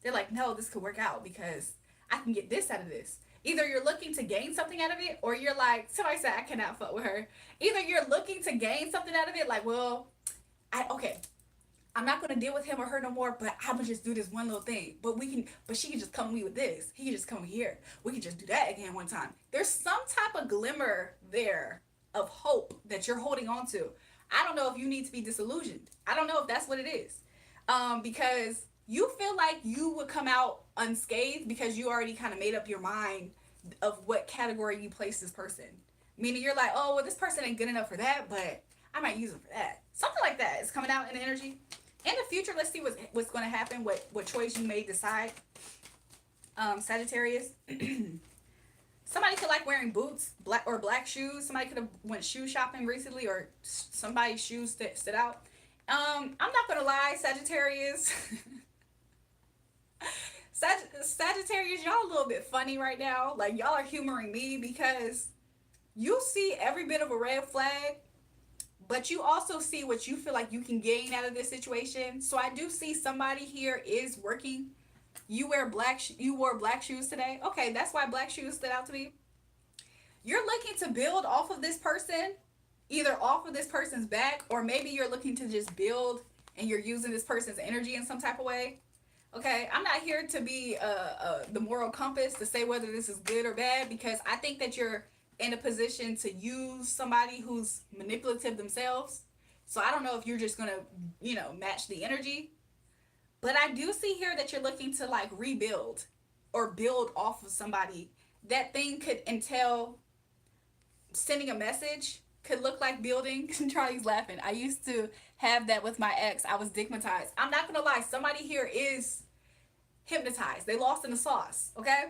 They're like, no, this could work out because I can get this out of this. Either you're looking to gain something out of it, or you're like, somebody said I cannot fuck with her. Either you're looking to gain something out of it, like, well, I'm not gonna deal with him or her no more, but I'm gonna just do this one little thing. But she can just come to me with this. He can just come here. We can just do that again one time. There's some type of glimmer there of hope that you're holding on to. I don't know if you need to be disillusioned. I don't know if that's what it is. Because you feel like you would come out unscathed because you already kind of made up your mind of what category you place this person. Meaning you're like, oh, well, this person ain't good enough for that, but I might use them for that. Something like that is coming out in the energy. In the future, let's see what's going to happen, what choice you may decide. Sagittarius. Somebody could like wearing boots, black shoes. Somebody could have went shoe shopping recently, or somebody's shoes stood out. I'm not gonna lie, Sagittarius. Sagittarius, y'all a little bit funny right now. Like y'all are humoring me because you see every bit of a red flag, but you also see what you feel like you can gain out of this situation. So I do see somebody here is working. You wore black shoes today. Okay, that's why black shoes stood out to me. You're looking to build off of this person, either off of this person's back, or maybe you're looking to just build and you're using this person's energy in some type of way. Okay, I'm not here to be the moral compass to say whether this is good or bad, because I think that you're in a position to use somebody who's manipulative themselves. So I don't know if you're just gonna, match the energy. But I do see here that you're looking to like rebuild or build off of somebody. That thing could entail sending a message, could look like building. Charlie's laughing. I used to have that with my ex. I was stigmatized. I'm not gonna lie, somebody here is hypnotized. They lost in the sauce, okay?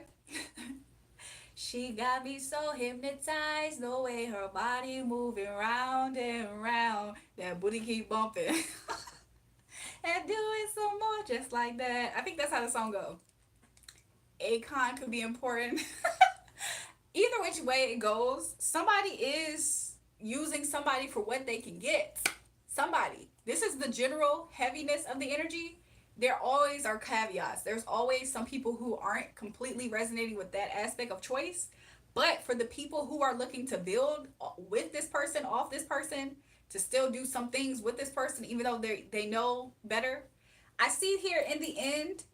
She got me so hypnotized, the way her body moving round and round. That booty keep bumping. And do it some more just like that. I think that's how the song goes. Akon could be important. Either which way it goes, somebody is using somebody for what they can get. Somebody. This is the general heaviness of the energy. There always are caveats. There's always some people who aren't completely resonating with that aspect of choice. But for the people who are looking to build with this person, off this person, to still do some things with this person, even though they know better, I see here in the end,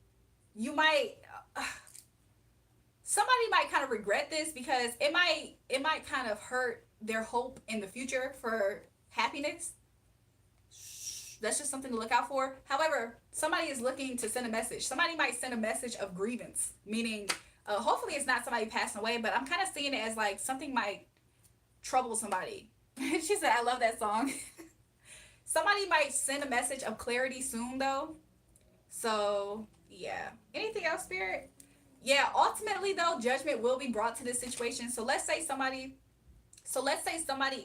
you might, somebody might kind of regret this, because it might kind of hurt their hope in the future for happiness. That's just something to look out for. However, somebody is looking to send a message. Somebody might send a message of grievance, meaning hopefully it's not somebody passing away, but I'm kind of seeing it as like something might trouble somebody. She said, I love that song. Somebody might send a message of clarity soon, though. So, yeah. Anything else, Spirit? Yeah, ultimately, though, judgment will be brought to this situation. So let's say somebody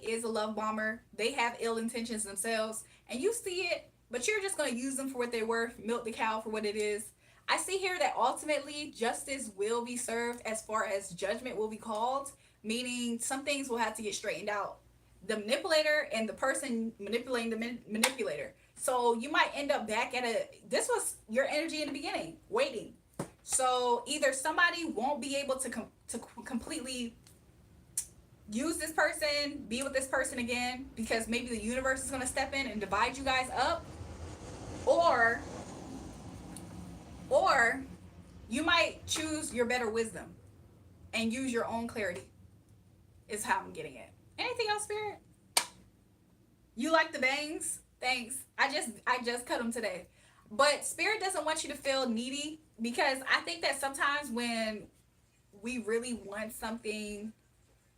is a love bomber. They have ill intentions themselves, and you see it, but you're just going to use them for what they're worth, milk the cow for what it is. I see here that ultimately justice will be served as far as judgment will be called, meaning some things will have to get straightened out. The manipulator and the person manipulating the manipulator. So you might end up back at this was your energy in the beginning, waiting. So either somebody won't be able to completely use this person, be with this person again, because maybe the universe is going to step in and divide you guys up, or You might choose your better wisdom and use your own clarity, is how I'm getting it. Anything else, Spirit? You like the bangs? Thanks. I just cut them today. But Spirit doesn't want you to feel needy, because I think that sometimes when we really want something,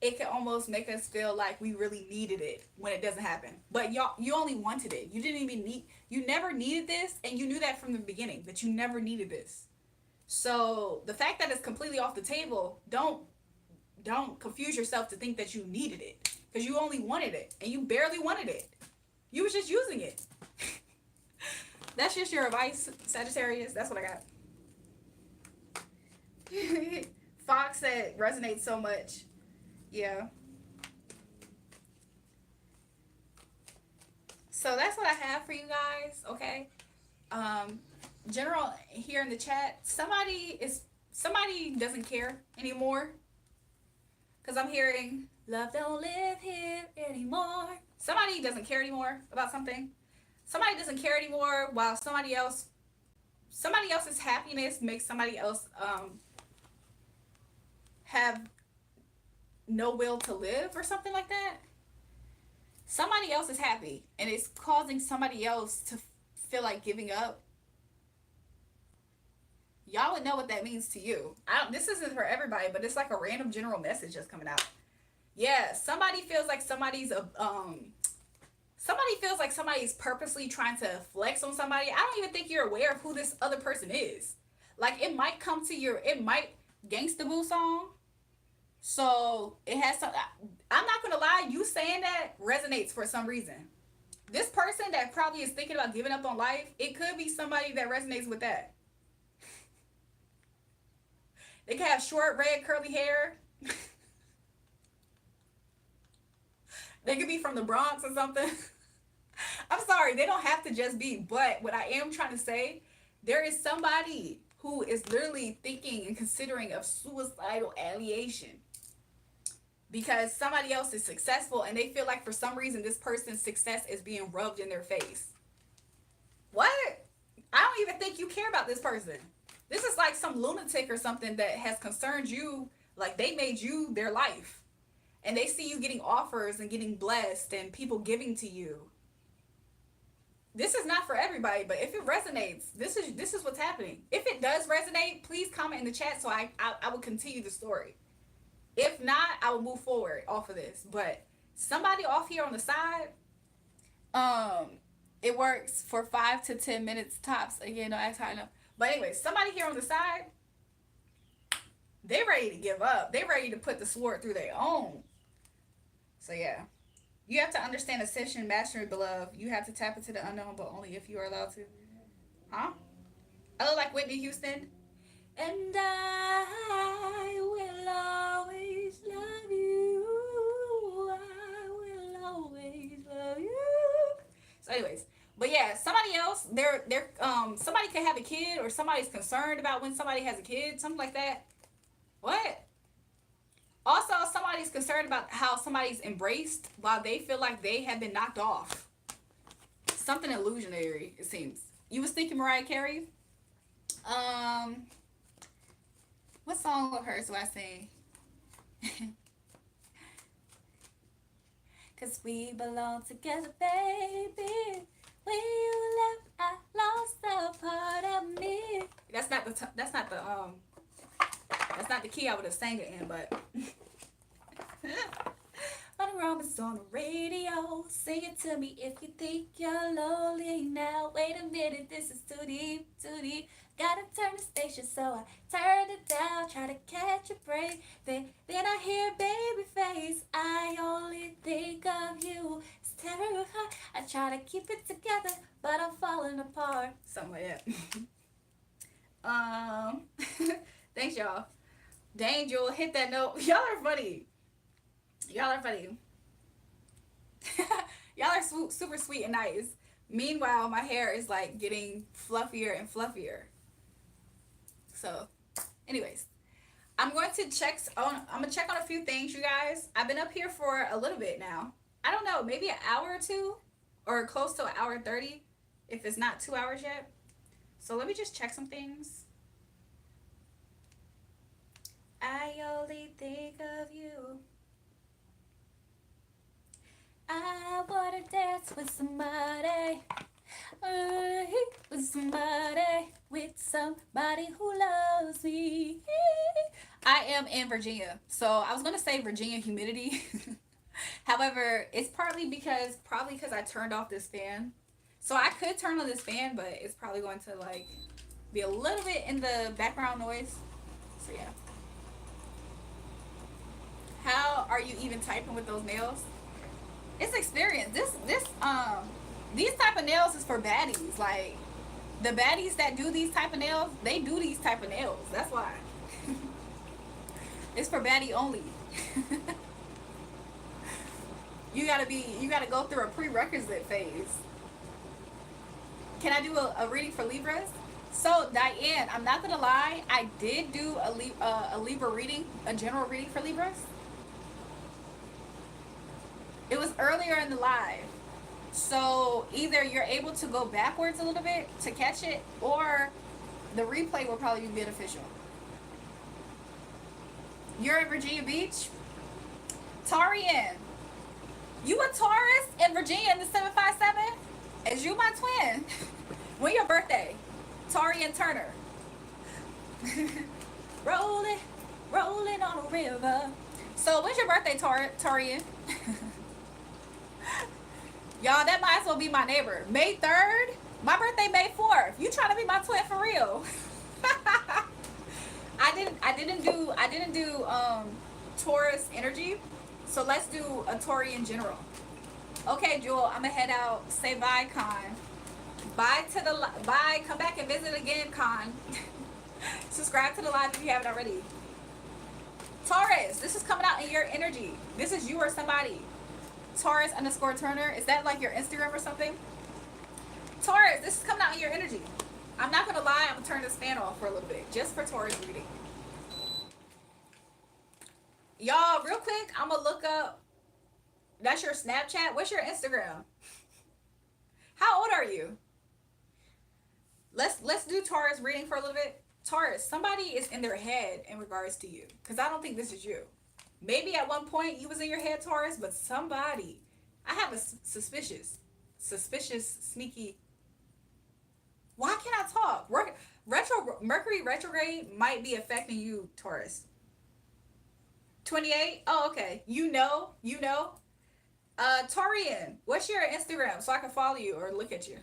it can almost make us feel like we really needed it when it doesn't happen. But y'all, you only wanted it. You didn't even need, you never needed this, and you knew that from the beginning, that you never needed this. So the fact that it's completely off the table, don't confuse yourself to think that you needed it, because you only wanted it and you barely wanted it. You was just using it. That's just your advice, Sagittarius. That's what I got. Fox said resonates so much. Yeah. So that's what I have for you guys, okay? General here in the chat, somebody doesn't care anymore. Cause I'm hearing love don't live here anymore. Somebody doesn't care anymore about something. Somebody doesn't care anymore, while somebody else's happiness makes somebody else have no will to live or something like that. Somebody else is happy and it's causing somebody else to feel like giving up. Y'all would know what that means to you. This isn't for everybody, but it's like a random general message just coming out. Yeah, somebody feels like somebody's purposely trying to flex on somebody. I don't even think you're aware of who this other person is. Like, it might come to it might Gangsta Boo song. So it has some. I'm not gonna lie, you saying that resonates for some reason. This person that probably is thinking about giving up on life, it could be somebody that resonates with that. They can have short, red, curly hair. They could be from the Bronx or something. I'm sorry, they don't have to just be. But what I am trying to say, there is somebody who is literally thinking and considering of suicidal ideation, because somebody else is successful and they feel like for some reason this person's success is being rubbed in their face. What? I don't even think you care about this person. This is like some lunatic or something that has concerned you, like they made you their life. And they see you getting offers and getting blessed and people giving to you. This is not for everybody, but if it resonates, this is what's happening. If it does resonate, please comment in the chat so I will continue the story. If not, I will move forward off of this. But somebody off here on the side, it works for 5 to 10 minutes tops. Again, no, that's how I know. But anyway, somebody here on the side, they ready to give up. They ready to put the sword through their own. So yeah. You have to understand Ascension, Mastery, Beloved. You have to tap into the unknown, but only if you are allowed to. Huh? I look like Whitney Houston. And I will always love you. I will always love you. So anyways, but yeah, somebody else, somebody could have a kid, or somebody's concerned about when somebody has a kid, something like that. What? Also, somebody's concerned about how somebody's embraced while they feel like they have been knocked off. Something illusionary, it seems. You was thinking Mariah Carey? What song of hers do I sing? Cause we belong together, baby. When you left, I lost a part of me. That's not the key I would have sang it in, but Money Roman's on the radio. Sing it to me if you think you're lonely now. Wait a minute, this is too deep, too deep. Gotta turn the station, so I turned it down. Try to catch a break. Then I hear baby face. I only think of you. It's terrible. I try to keep it together, but I'm falling apart. Something like that. Thanks, y'all. Dang, Jewel, hit that note. Y'all are funny. Y'all are funny. Y'all are super sweet and nice. Meanwhile, my hair is like getting fluffier and fluffier. So, anyways, I'm gonna check on a few things, you guys. I've been up here for a little bit now. I don't know, maybe an hour or two, or close to an hour 30, if it's not 2 hours yet. So let me just check some things. I only think of you. I wanna dance with somebody. With somebody. With somebody who loves me. I am in Virginia. So I was gonna say Virginia humidity. However, it's probably because I turned off this fan. So I could turn on this fan, but it's probably going to like be a little bit in the background noise. So yeah. How are you even typing with those nails? It's experience. These type of nails is for baddies. Like the baddies that do these type of nails, they do these type of nails. That's why. It's for baddie only. You gotta go through a prerequisite phase. Can I do a reading for Libras? So Diane, I'm not gonna lie, I did do a Libra reading, a general reading for Libras. It was earlier in the live. So either you're able to go backwards a little bit to catch it, or the replay will probably be beneficial. You're in Virginia Beach? Tarian, you a Taurus in Virginia in the 757? Is you my twin? When your birthday? Tarian Turner. rolling, rolling on a river. So when's your birthday, Tarian? Y'all, that might as well be my neighbor. May 3rd? My birthday May 4th. You trying to be my twin for real? I didn't do Taurus energy. So let's do a Tauri in general. Okay, Jewel, I'm gonna head out. Say bye, Con. Bye to the bye. Come back and visit again, Con. Subscribe to the live if you haven't already. Taurus, this is coming out in your energy. This is you or somebody. Taurus _ Turner. Is that like your Instagram or something? Taurus, this is coming out in your energy. I'm not gonna lie, I'm gonna turn this fan off for a little bit, just for Taurus reading. Y'all, real quick, I'm gonna look up. That's your Snapchat. What's your Instagram? How old are you? Let's do Taurus reading for a little bit. Taurus, somebody is in their head in regards to you, because I don't think this is you. Maybe at one point you was in your head, Taurus, but somebody. I have a suspicious, sneaky. Why can't I talk? Mercury retrograde might be affecting you, Taurus. 28? Oh, okay. You know. Taurian, what's your Instagram so I can follow you or look at you?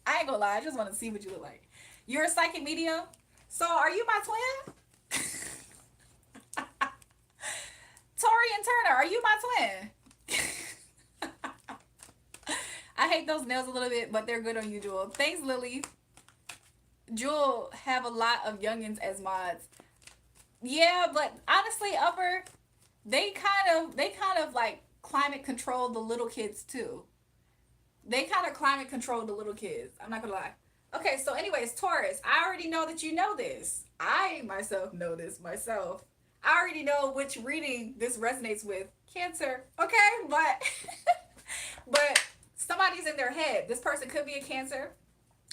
I ain't gonna lie, I just want to see what you look like. You're a psychic medium? So are you my twin? Taurian Turner, are you my twin? I hate those nails a little bit, but they're good on you, Jewel. Thanks, Lily. Jewel have a lot of youngins as mods. Yeah, but honestly, Upper, they kind of like climate control the little kids too. They kind of climate control the little kids. I'm not gonna lie. Okay, so anyways, Taurus, I already know that you know this. I myself know this myself. I already know which reading this resonates with. Cancer, okay, but but somebody's in their head. This person could be a Cancer,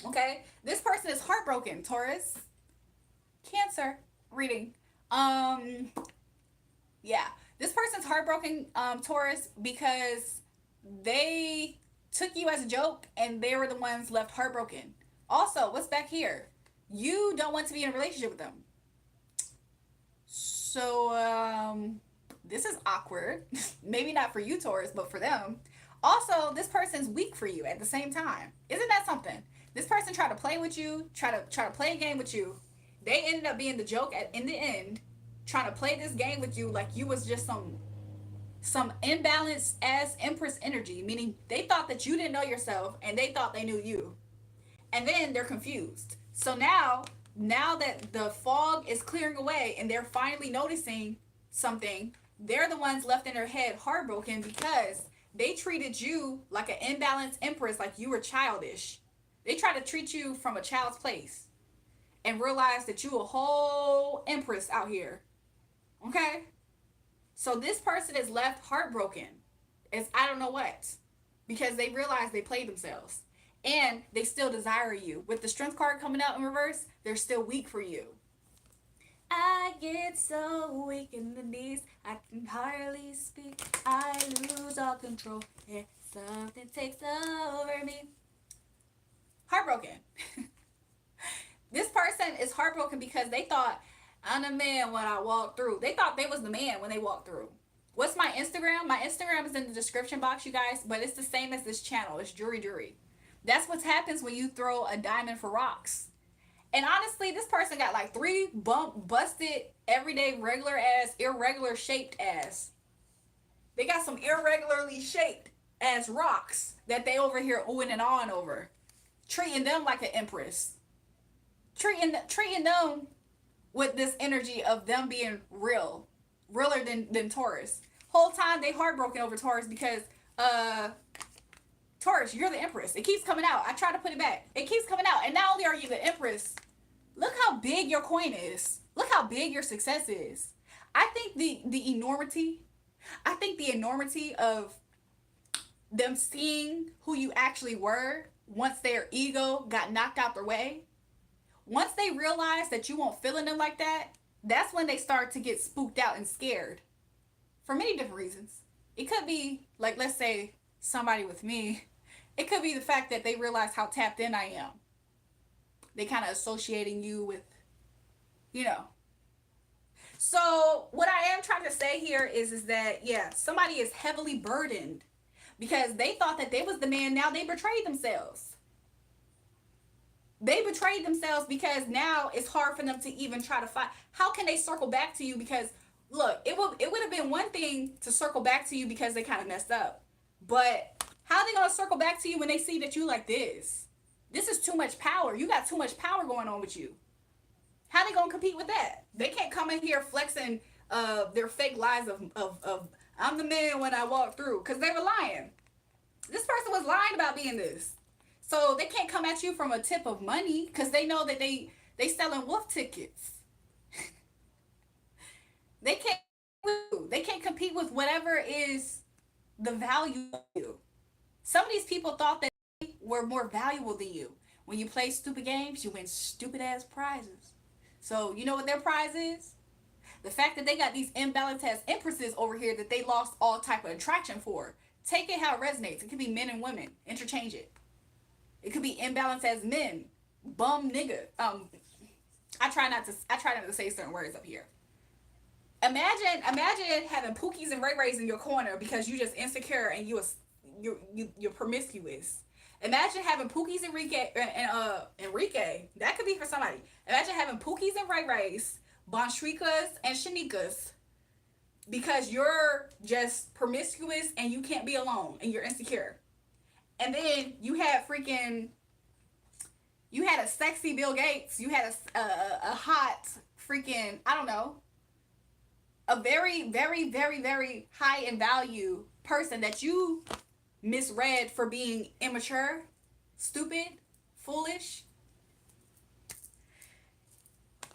okay. This person is heartbroken. Taurus, Cancer reading. Yeah, this person's heartbroken, Taurus, because they took you as a joke and they were the ones left heartbroken. Also, what's back here? You don't want to be in a relationship with them. So, this is awkward. Maybe not for you, Taurus, but for them. Also, this person's weak for you at the same time. Isn't that something? This person tried to play with you, try to play a game with you. They ended up being the joke in the end, trying to play this game with you like you was just some imbalanced ass Empress energy, meaning they thought that you didn't know yourself and they thought they knew you. And then they're confused. So now that the fog is clearing away and they're finally noticing something, they're the ones left in their head heartbroken because they treated you like an imbalanced Empress, like you were childish. They tried to treat you from a child's place and realized that you a whole Empress out here. Okay? So this person is left heartbroken. It's I don't know what. Because they realize they played themselves. And they still desire you. With the Strength card coming out in reverse, they're still weak for you. I get so weak in the knees, I can hardly speak. I lose all control, and something takes over me. Heartbroken. This person is heartbroken because they thought, I'm the man when I walk through. They thought they was the man when they walked through. What's my Instagram? My Instagram is in the description box, you guys, but it's the same as this channel. It's JulraeJulrae. That's what happens when you throw a diamond for rocks. And honestly, this person got like 3 busted, everyday, regular ass, irregular shaped ass. They got some irregularly shaped ass rocks that they over here oohing and awing over. Treating them like an empress. Treating them with this energy of them being real. Realer than Taurus. Whole time they heartbroken over Taurus because Taurus, you're the empress. It keeps coming out. I try to put it back. It keeps coming out. And not only are you the empress, look how big your coin is. Look how big your success is. I think the enormity, of them seeing who you actually were once their ego got knocked out their way, once they realize that you won't feeling them like that, that's when they start to get spooked out and scared for many different reasons. It could be, like, let's say somebody with me, it could be the fact that they realize how tapped in I am. They kind of associating you with, you know. So what I am trying to say here is that, yeah, somebody is heavily burdened because they thought that they was the man. Now they betrayed themselves. They betrayed themselves because now it's hard for them to even try to find. How can they circle back to you? Because look, it would have been one thing to circle back to you because they kind of messed up. But how are they going to circle back to you when they see that you like this? This is too much power. You got too much power going on with you. How are they going to compete with that? They can't come in here flexing their fake lies of I'm the man when I walk through, because they were lying. This person was lying about being this. So they can't come at you from a tip of money because they know that they selling wolf tickets. They can't compete with whatever is the value of you. Some of these people thought that they were more valuable than you. When you play stupid games, you win stupid ass prizes. So you know what their prize is? The fact that they got these imbalanced ass empresses over here that they lost all type of attraction for. Take it how it resonates. It could be men and women. Interchange it. It could be imbalanced as men. Bum nigga. I try not to say certain words up here. Imagine having Pookies and Ray Rays in your corner because you just insecure and you're promiscuous. Imagine having Pookies and Enrique. That could be for somebody. Imagine having Pookies and Ray Rays, Bonshrikas and Shanikas, because you're just promiscuous and you can't be alone and you're insecure. And then you had a sexy Bill Gates. You had a hot freaking, I don't know, a very, very, very, very high in value person that you misread for being immature, stupid, foolish.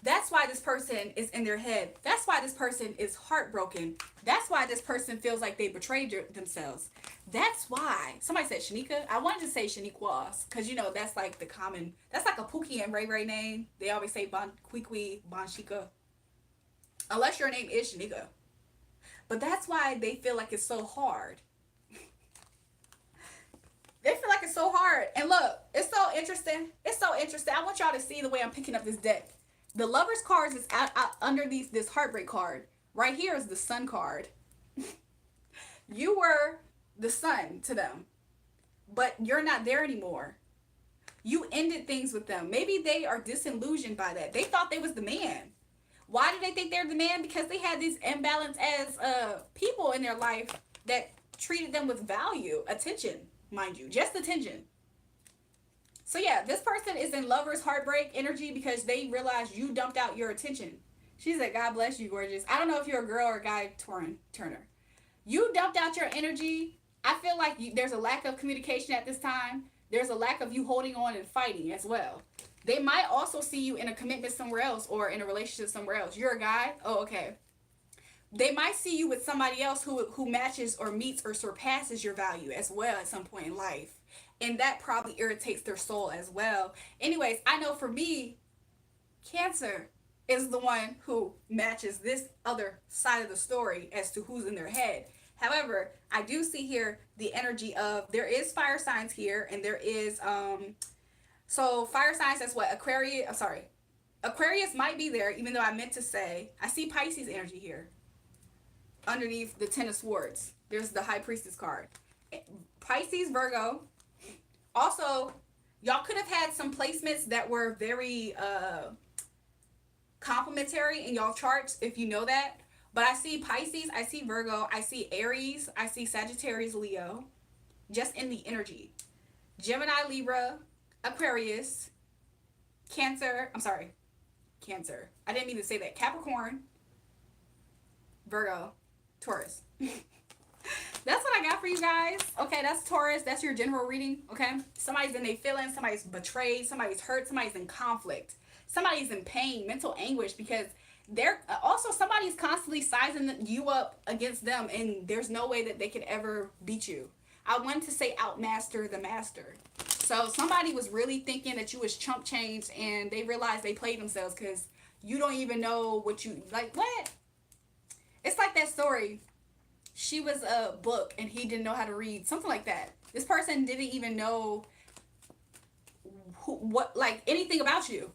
That's why this person is in their head. That's why this person is heartbroken. That's why this person feels like they betrayed themselves. That's why. Somebody said Shanika. I wanted to say Shaniquas because, you know, that's like the common, that's like a Pookie and Ray Ray name. They always say Bon Kwikwi, Bon Shika. Unless your name is Shanika. But that's why they feel like it's so hard. They feel like it's so hard. And look, it's so interesting. It's so interesting. I want y'all to see the way I'm picking up this deck. The Lover's cards is out under this heartbreak card. Right here is the Sun card. You were the sun to them, but you're not there anymore. You ended things with them. Maybe they are disillusioned by that. They thought they was the man. Why did they think they're the man? Because they had these imbalanced as people in their life that treated them with value, attention, mind you, just attention. So yeah, this person is in lover's heartbreak energy because they realized you dumped out your attention. She said, God bless you, gorgeous. I don't know if you're a girl or a guy, Turner. You dumped out your energy. I feel like there's a lack of communication at this time. There's a lack of you holding on and fighting as well. They might also see you in a commitment somewhere else or in a relationship somewhere else. You're a guy? Oh, okay. They might see you with somebody else who matches or meets or surpasses your value as well at some point in life. And that probably irritates their soul as well. Anyways, I know for me, Cancer, is the one who matches this other side of the story as to who's in their head. However, I do see here the energy of, there is fire signs here, and there is so fire signs, that's what, Aquarius, I'm sorry, Aquarius might be there, even though I meant to say, I see Pisces energy here. Underneath the Ten of Swords, there's the High Priestess card. Pisces, Virgo. Also, y'all could have had some placements that were very complementary in y'all charts, if you know that. But I see Pisces, I see Virgo, I see Aries, I see Sagittarius, Leo, just in the energy. Gemini, Libra, Aquarius, Cancer, I'm sorry, Cancer. I didn't mean to say that. Capricorn, Virgo, Taurus. That's what I got for you guys. Okay, that's Taurus. That's your general reading. Okay, somebody's in their feelings, somebody's betrayed, somebody's hurt, somebody's in conflict, somebody's in pain, mental anguish, because they're also, somebody's constantly sizing you up against them, and there's no way that they could ever beat you. I wanted to say outmaster the master. So somebody was really thinking that you was chump change, and they realized they played themselves because you don't even know what you, like, what? It's like that story. She was a book and he didn't know how to read. Something like that. This person didn't even know what, like, anything about you.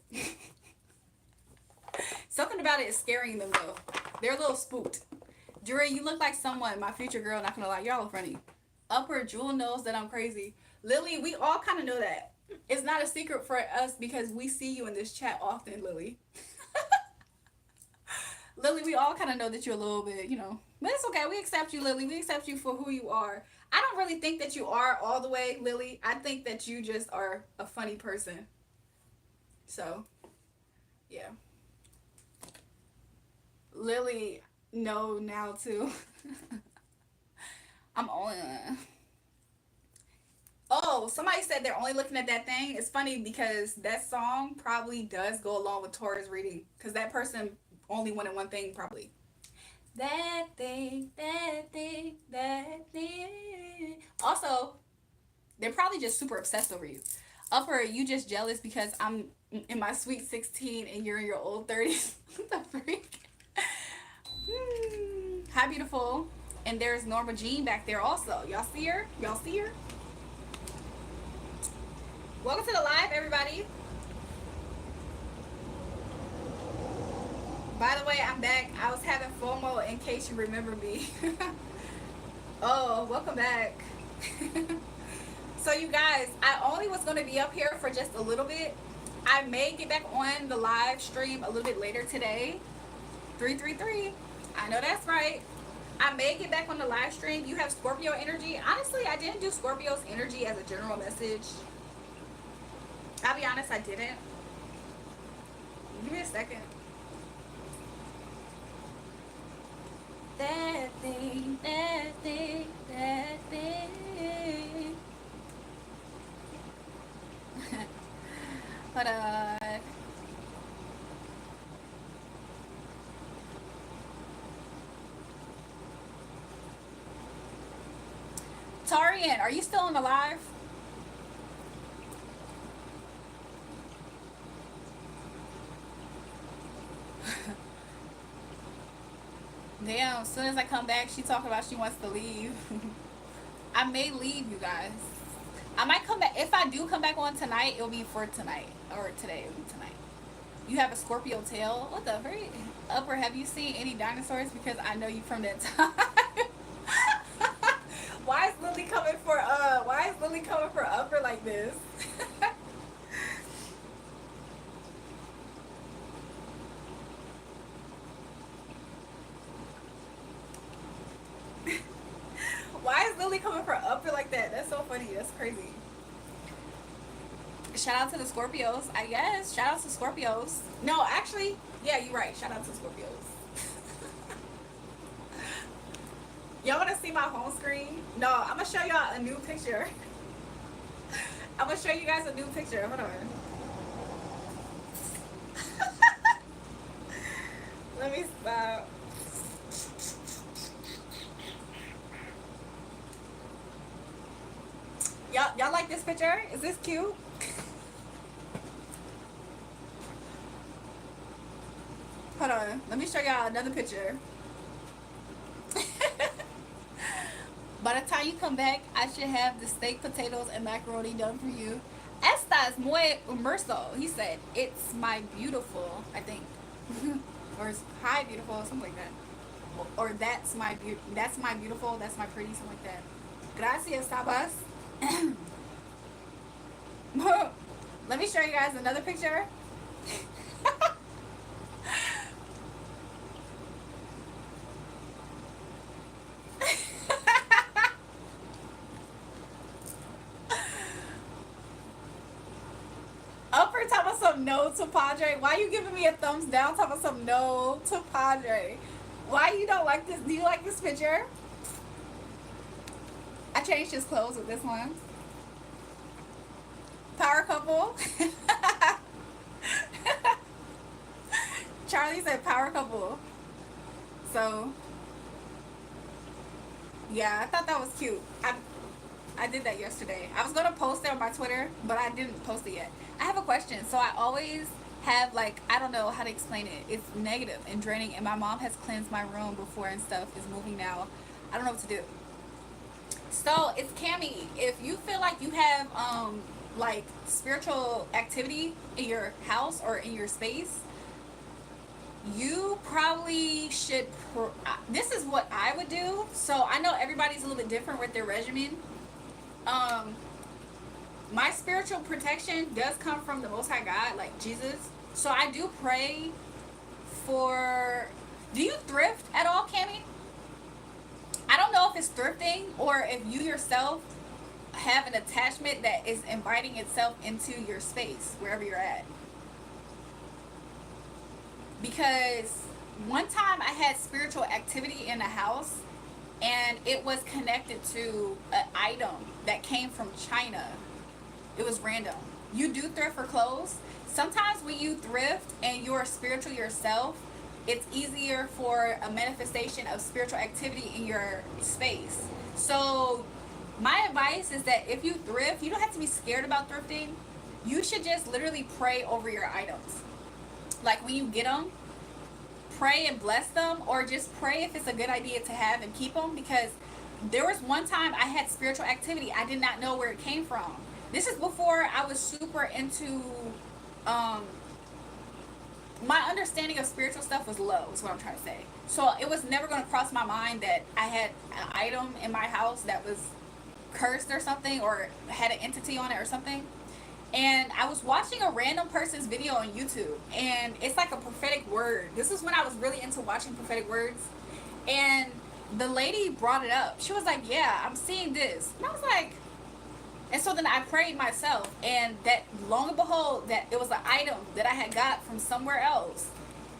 Something about it is scaring them, though. They're a little spooked. Julrae, you look like someone, my future girl, not gonna lie. Y'all are funny. Upper Jewel knows that I'm crazy. Lily, we all kind of know that. It's not a secret for us because we see you in this chat often, Lily. Lily, we all kind of know that you're a little bit, you know. But it's okay. We accept you, Lily. We accept you for who you are. I don't really think that you are all the way, Lily. I think that you just are a funny person. So, yeah. Lily, no, now too. I'm only... Oh, somebody said they're only looking at that thing. It's funny because that song probably does go along with Taurus reading. Because that person only wanted one thing, probably. That thing, that thing, that thing. Also, they're probably just super obsessed over you. Upper, you just jealous because I'm in my sweet 16 and you're in your old 30s. What the freak? Hi, beautiful. And there's Norma Jean back there also. Y'all see her? Y'all see her? Welcome to the live, everybody. By the way, I'm back. I was having FOMO in case you remember me. Oh, welcome back. So you guys, I only was going to be up here for just a little bit. I may get back on the live stream a little bit later today. 333. I know that's right. I may get back on the live stream. You have Scorpio energy. Honestly, I didn't do Scorpio's energy as a general message. I'll be honest, I didn't. Give me a second. That thing, that thing, that thing. Hold on. Tarian, are you still on the live? Damn, as soon as I come back, she talking about she wants to leave. I may leave, you guys. I might come back. If I do come back on tonight, it'll be for tonight. Or today, it'll be tonight. You have a Scorpio tail? What the frick? Upper, have you seen any dinosaurs? Because I know you from that time. Why is Lily coming for Upper like this? Why is Lily coming for Upper like that? That's so funny. That's crazy. Shout out to the Scorpios, I guess. Shout out to Scorpios. No, actually, yeah, you're right. Shout out to Scorpios. Y'all want to see my home screen? No, I'm going to show y'all a new picture. I'm going to show you guys a new picture. Hold on. Let me stop. Y'all like this picture? Is this cute? Hold on. Let me show y'all another picture. By the time you come back, I should have the steak, potatoes, and macaroni done for you. Esta es muy hermoso. He said, it's my beautiful, I think. Or it's hi beautiful, something like that. Or that's my beautiful, that's my pretty, something like that. Gracias, Tabas. Let me show you guys another picture. Upper talking about some no to Padre. Why you giving me a thumbs down talking about some no to Padre? Why you don't like this? Do you like this picture? I changed his clothes with this one. Power couple. Charlie said power couple. So yeah, I thought that was cute. I did that yesterday. I was gonna post it on my Twitter, but I didn't post it yet. I have a question. So I always have, like, I don't know how to explain it. It's negative and draining, and my mom has cleansed my room before and stuff. Is moving now. I don't know what to do. So it's Cammy. If you feel like you have like spiritual activity in your house or in your space, you probably should. This is what I would do. So I know everybody's a little bit different with their regimen. My spiritual protection does come from the Most High God, like Jesus. So I do pray for. Do you thrift at all, Cammy? I don't know if it's thrifting or if you yourself have an attachment that is inviting itself into your space wherever you're at. Because one time I had spiritual activity in the house, and it was connected to an item that came from China. It was random. You do thrift for clothes. Sometimes when you thrift and you're spiritual yourself, it's easier for a manifestation of spiritual activity in your space. So my advice is that if you thrift, you don't have to be scared about thrifting. You should just literally pray over your items. Like when you get them, pray and bless them, or just pray if it's a good idea to have and keep them. Because there was one time I had spiritual activity. I did not know where it came from. This is before I was super into, my understanding of spiritual stuff was low, is what I'm trying to say. So it was never going to cross my mind that I had an item in my house that was cursed or something, or had an entity on it or something. And I was watching a random person's video on YouTube, and it's like a prophetic word. This is when I was really into watching prophetic words. And the lady brought it up. She was like, yeah, I'm seeing this. And I was like, and so then I prayed myself, and that, long and behold, that it was an item that I had got from somewhere else,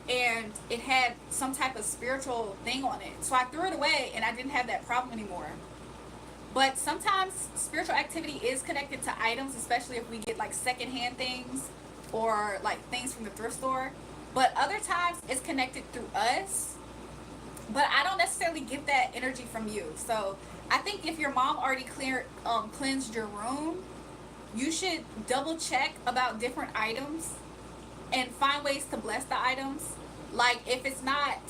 and it had some type of spiritual thing on it. So I threw it away, and I didn't have that problem anymore. But sometimes spiritual activity is connected to items, especially if we get like secondhand things or like things from the thrift store. But other times it's connected through us. But I don't necessarily get that energy from you. So I think if your mom already cleansed your room, you should double check about different items and find ways to bless the items. Like if it's not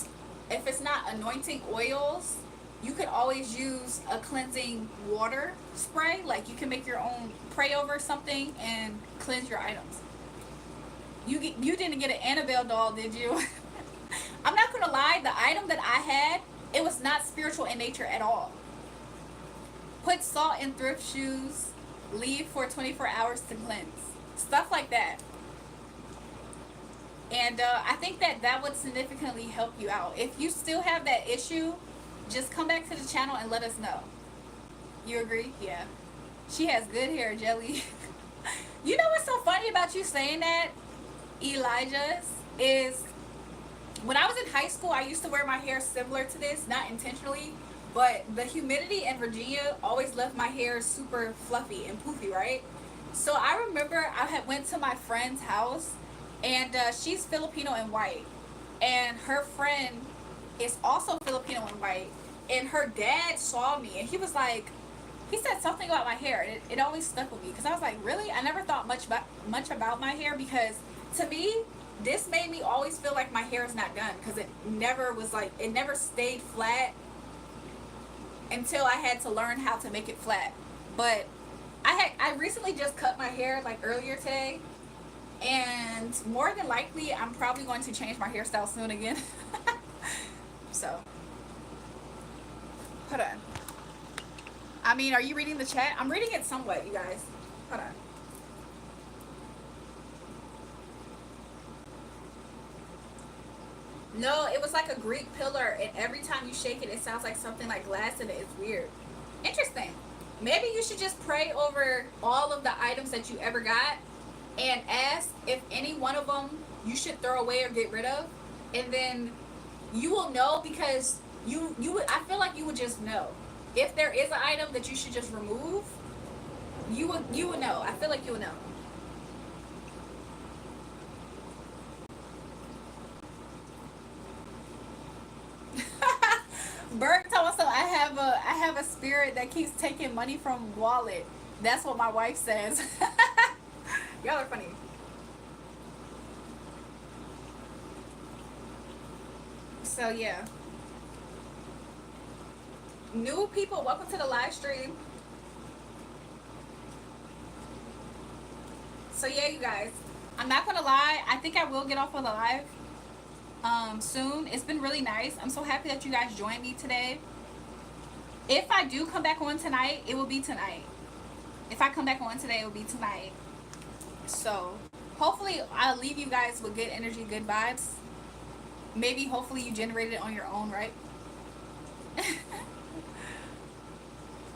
anointing oils, you could always use a cleansing water spray. Like you can make your own, pray over something and cleanse your items. You didn't get an Annabelle doll, did you? I'm not gonna lie, the item that I had, it was not spiritual in nature at all. Put salt in thrift shoes, leave for 24 hours to cleanse. Stuff like that. And I think that would significantly help you out. If you still have that issue, just come back to the channel and let us know. You agree? Yeah. She has good hair, Jelly. You know what's so funny about you saying that, Elijah's, is when I was in high school, I used to wear my hair similar to this, not intentionally, but the humidity in Virginia always left my hair super fluffy and poofy, right? So I remember I had went to my friend's house, and she's Filipino and white, and her friend is also Filipino and white, and her dad saw me, and he was like, he said something about my hair, and it always stuck with me, because I was like, really? I never thought much about my hair, because to me, this made me always feel like my hair is not done, because it never was like, it never stayed flat until I had to learn how to make it flat. But I recently just cut my hair like earlier today, and more than likely I'm probably going to change my hairstyle soon again. So hold on. I mean, are you reading the chat? I'm reading it somewhat, you guys. Hold on. No, it was like a Greek pillar, and every time you shake it, it sounds like something like glass in it. It's weird. Interesting. Maybe you should just pray over all of the items that you ever got and ask if any one of them you should throw away or get rid of, and then you will know, because you would, I feel like you would just know if there is an item that you should just remove. You would know. I feel like you would know. Bert told us, so I have a spirit that keeps taking money from wallet. That's what my wife says. Y'all are funny. So yeah. New people, welcome to the live stream. So yeah, you guys. I'm not gonna lie, I think I will get off of the live soon. It's been really nice. I'm so happy that you guys joined me today. If I do come back on tonight, it will be tonight. If I come back on today, it will be tonight. So hopefully I'll leave you guys with good energy, good vibes. Maybe hopefully you generated it on your own, right?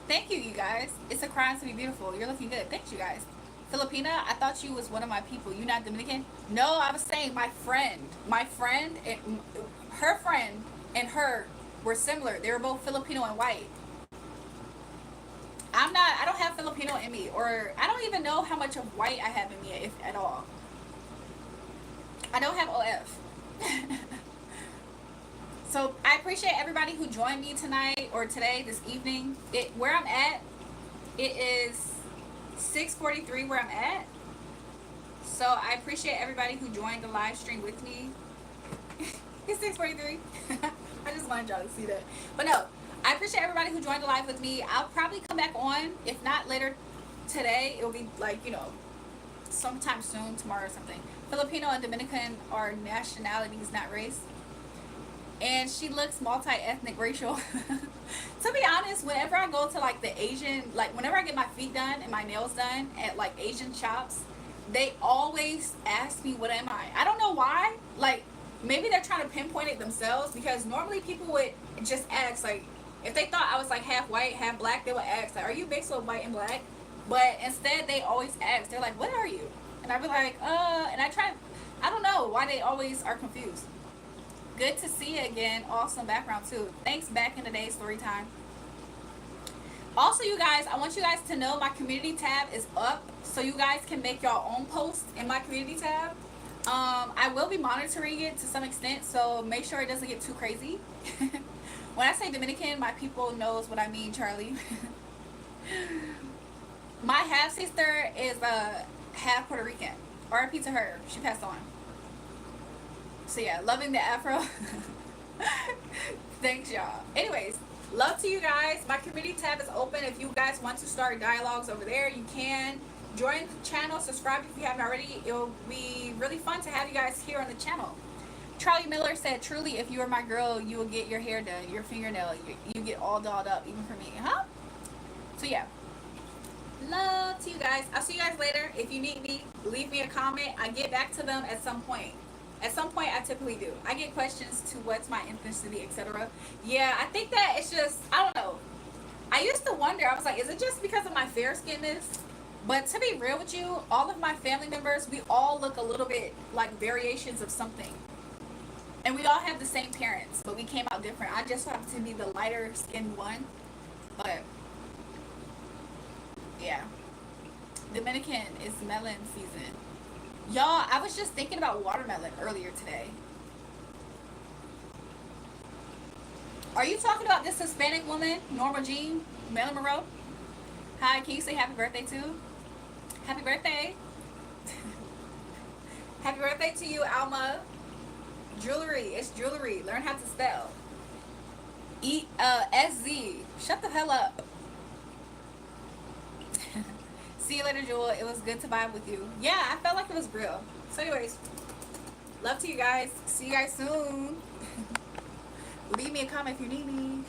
Thank you, you guys. It's a crime to be beautiful. You're looking good. Thanks, you guys. Filipina, I thought you was one of my people. You not Dominican? No, I was saying my friend. My friend and her friend and her were similar. They were both Filipino and white. I don't have Filipino in me, or I don't even know how much of white I have in me, if at all. I don't have OF. So I appreciate everybody who joined me tonight or today, this evening. Where I'm at, it is 6:43 where I'm at. So I appreciate everybody who joined the live stream with me. It's 6:43. I just wanted y'all to see that. But no, I appreciate everybody who joined the live with me. I'll probably come back on, if not later today. It'll be like, sometime soon, tomorrow or something. Filipino and Dominican are nationalities, not race. And she looks multi-ethnic racial. To be honest, whenever I go to like the Asian, like whenever I get my feet done and my nails done at like Asian shops, they always ask me, what am I? I don't know why. Like, maybe they're trying to pinpoint it themselves, because normally people would just ask, like, if they thought I was like half white, half black, they would ask, like, are you mixed with white and black? But instead they always ask, they're like, what are you? And I'd be like, and I don't know why they always are confused. Good to see you again. Awesome background too. Thanks, back in the day, story time. Also, you guys, I want you guys to know my community tab is up, so you guys can make your own posts in my community tab. I will be monitoring it to some extent, so make sure it doesn't get too crazy. When I say Dominican, my people knows what I mean, Charlie. My half sister is half Puerto Rican. RIP to her. She passed on. So yeah, loving the afro. Thanks, y'all. Anyways, love to you guys. My community tab is open. If you guys want to start dialogues over there, you can. Join the channel, subscribe if you haven't already. It'll be really fun to have you guys here on the channel. Charlie Miller said, truly, if you were my girl, you will get your hair done, your fingernail, you get all dolled up, even for me, huh? So yeah, love to you guys. I'll see you guys later. If you need me, leave me a comment. I get back to them at some point. At some point, I typically do. I get questions to what's my ethnicity, etc. Yeah, I think that it's just, I don't know. I used to wonder, I was like, is it just because of my fair skinness? But to be real with you, all of my family members, we all look a little bit like variations of something. And we all have the same parents, but we came out different. I just happened to be the lighter skinned one. But, yeah. Dominican is melon season. Y'all, I was just thinking about watermelon earlier today. Are you talking about this Hispanic woman, Norma Jean, Marilyn Monroe? Hi, can you say happy birthday too? Happy birthday. Happy birthday to you, Alma. Jewelry. It's jewelry. Learn how to spell. SZ. Shut the hell up. See you later, Jewel. It was good to vibe with you. Yeah, I felt like it was real. So anyways, love to you guys. See you guys soon. Leave me a comment if you need me.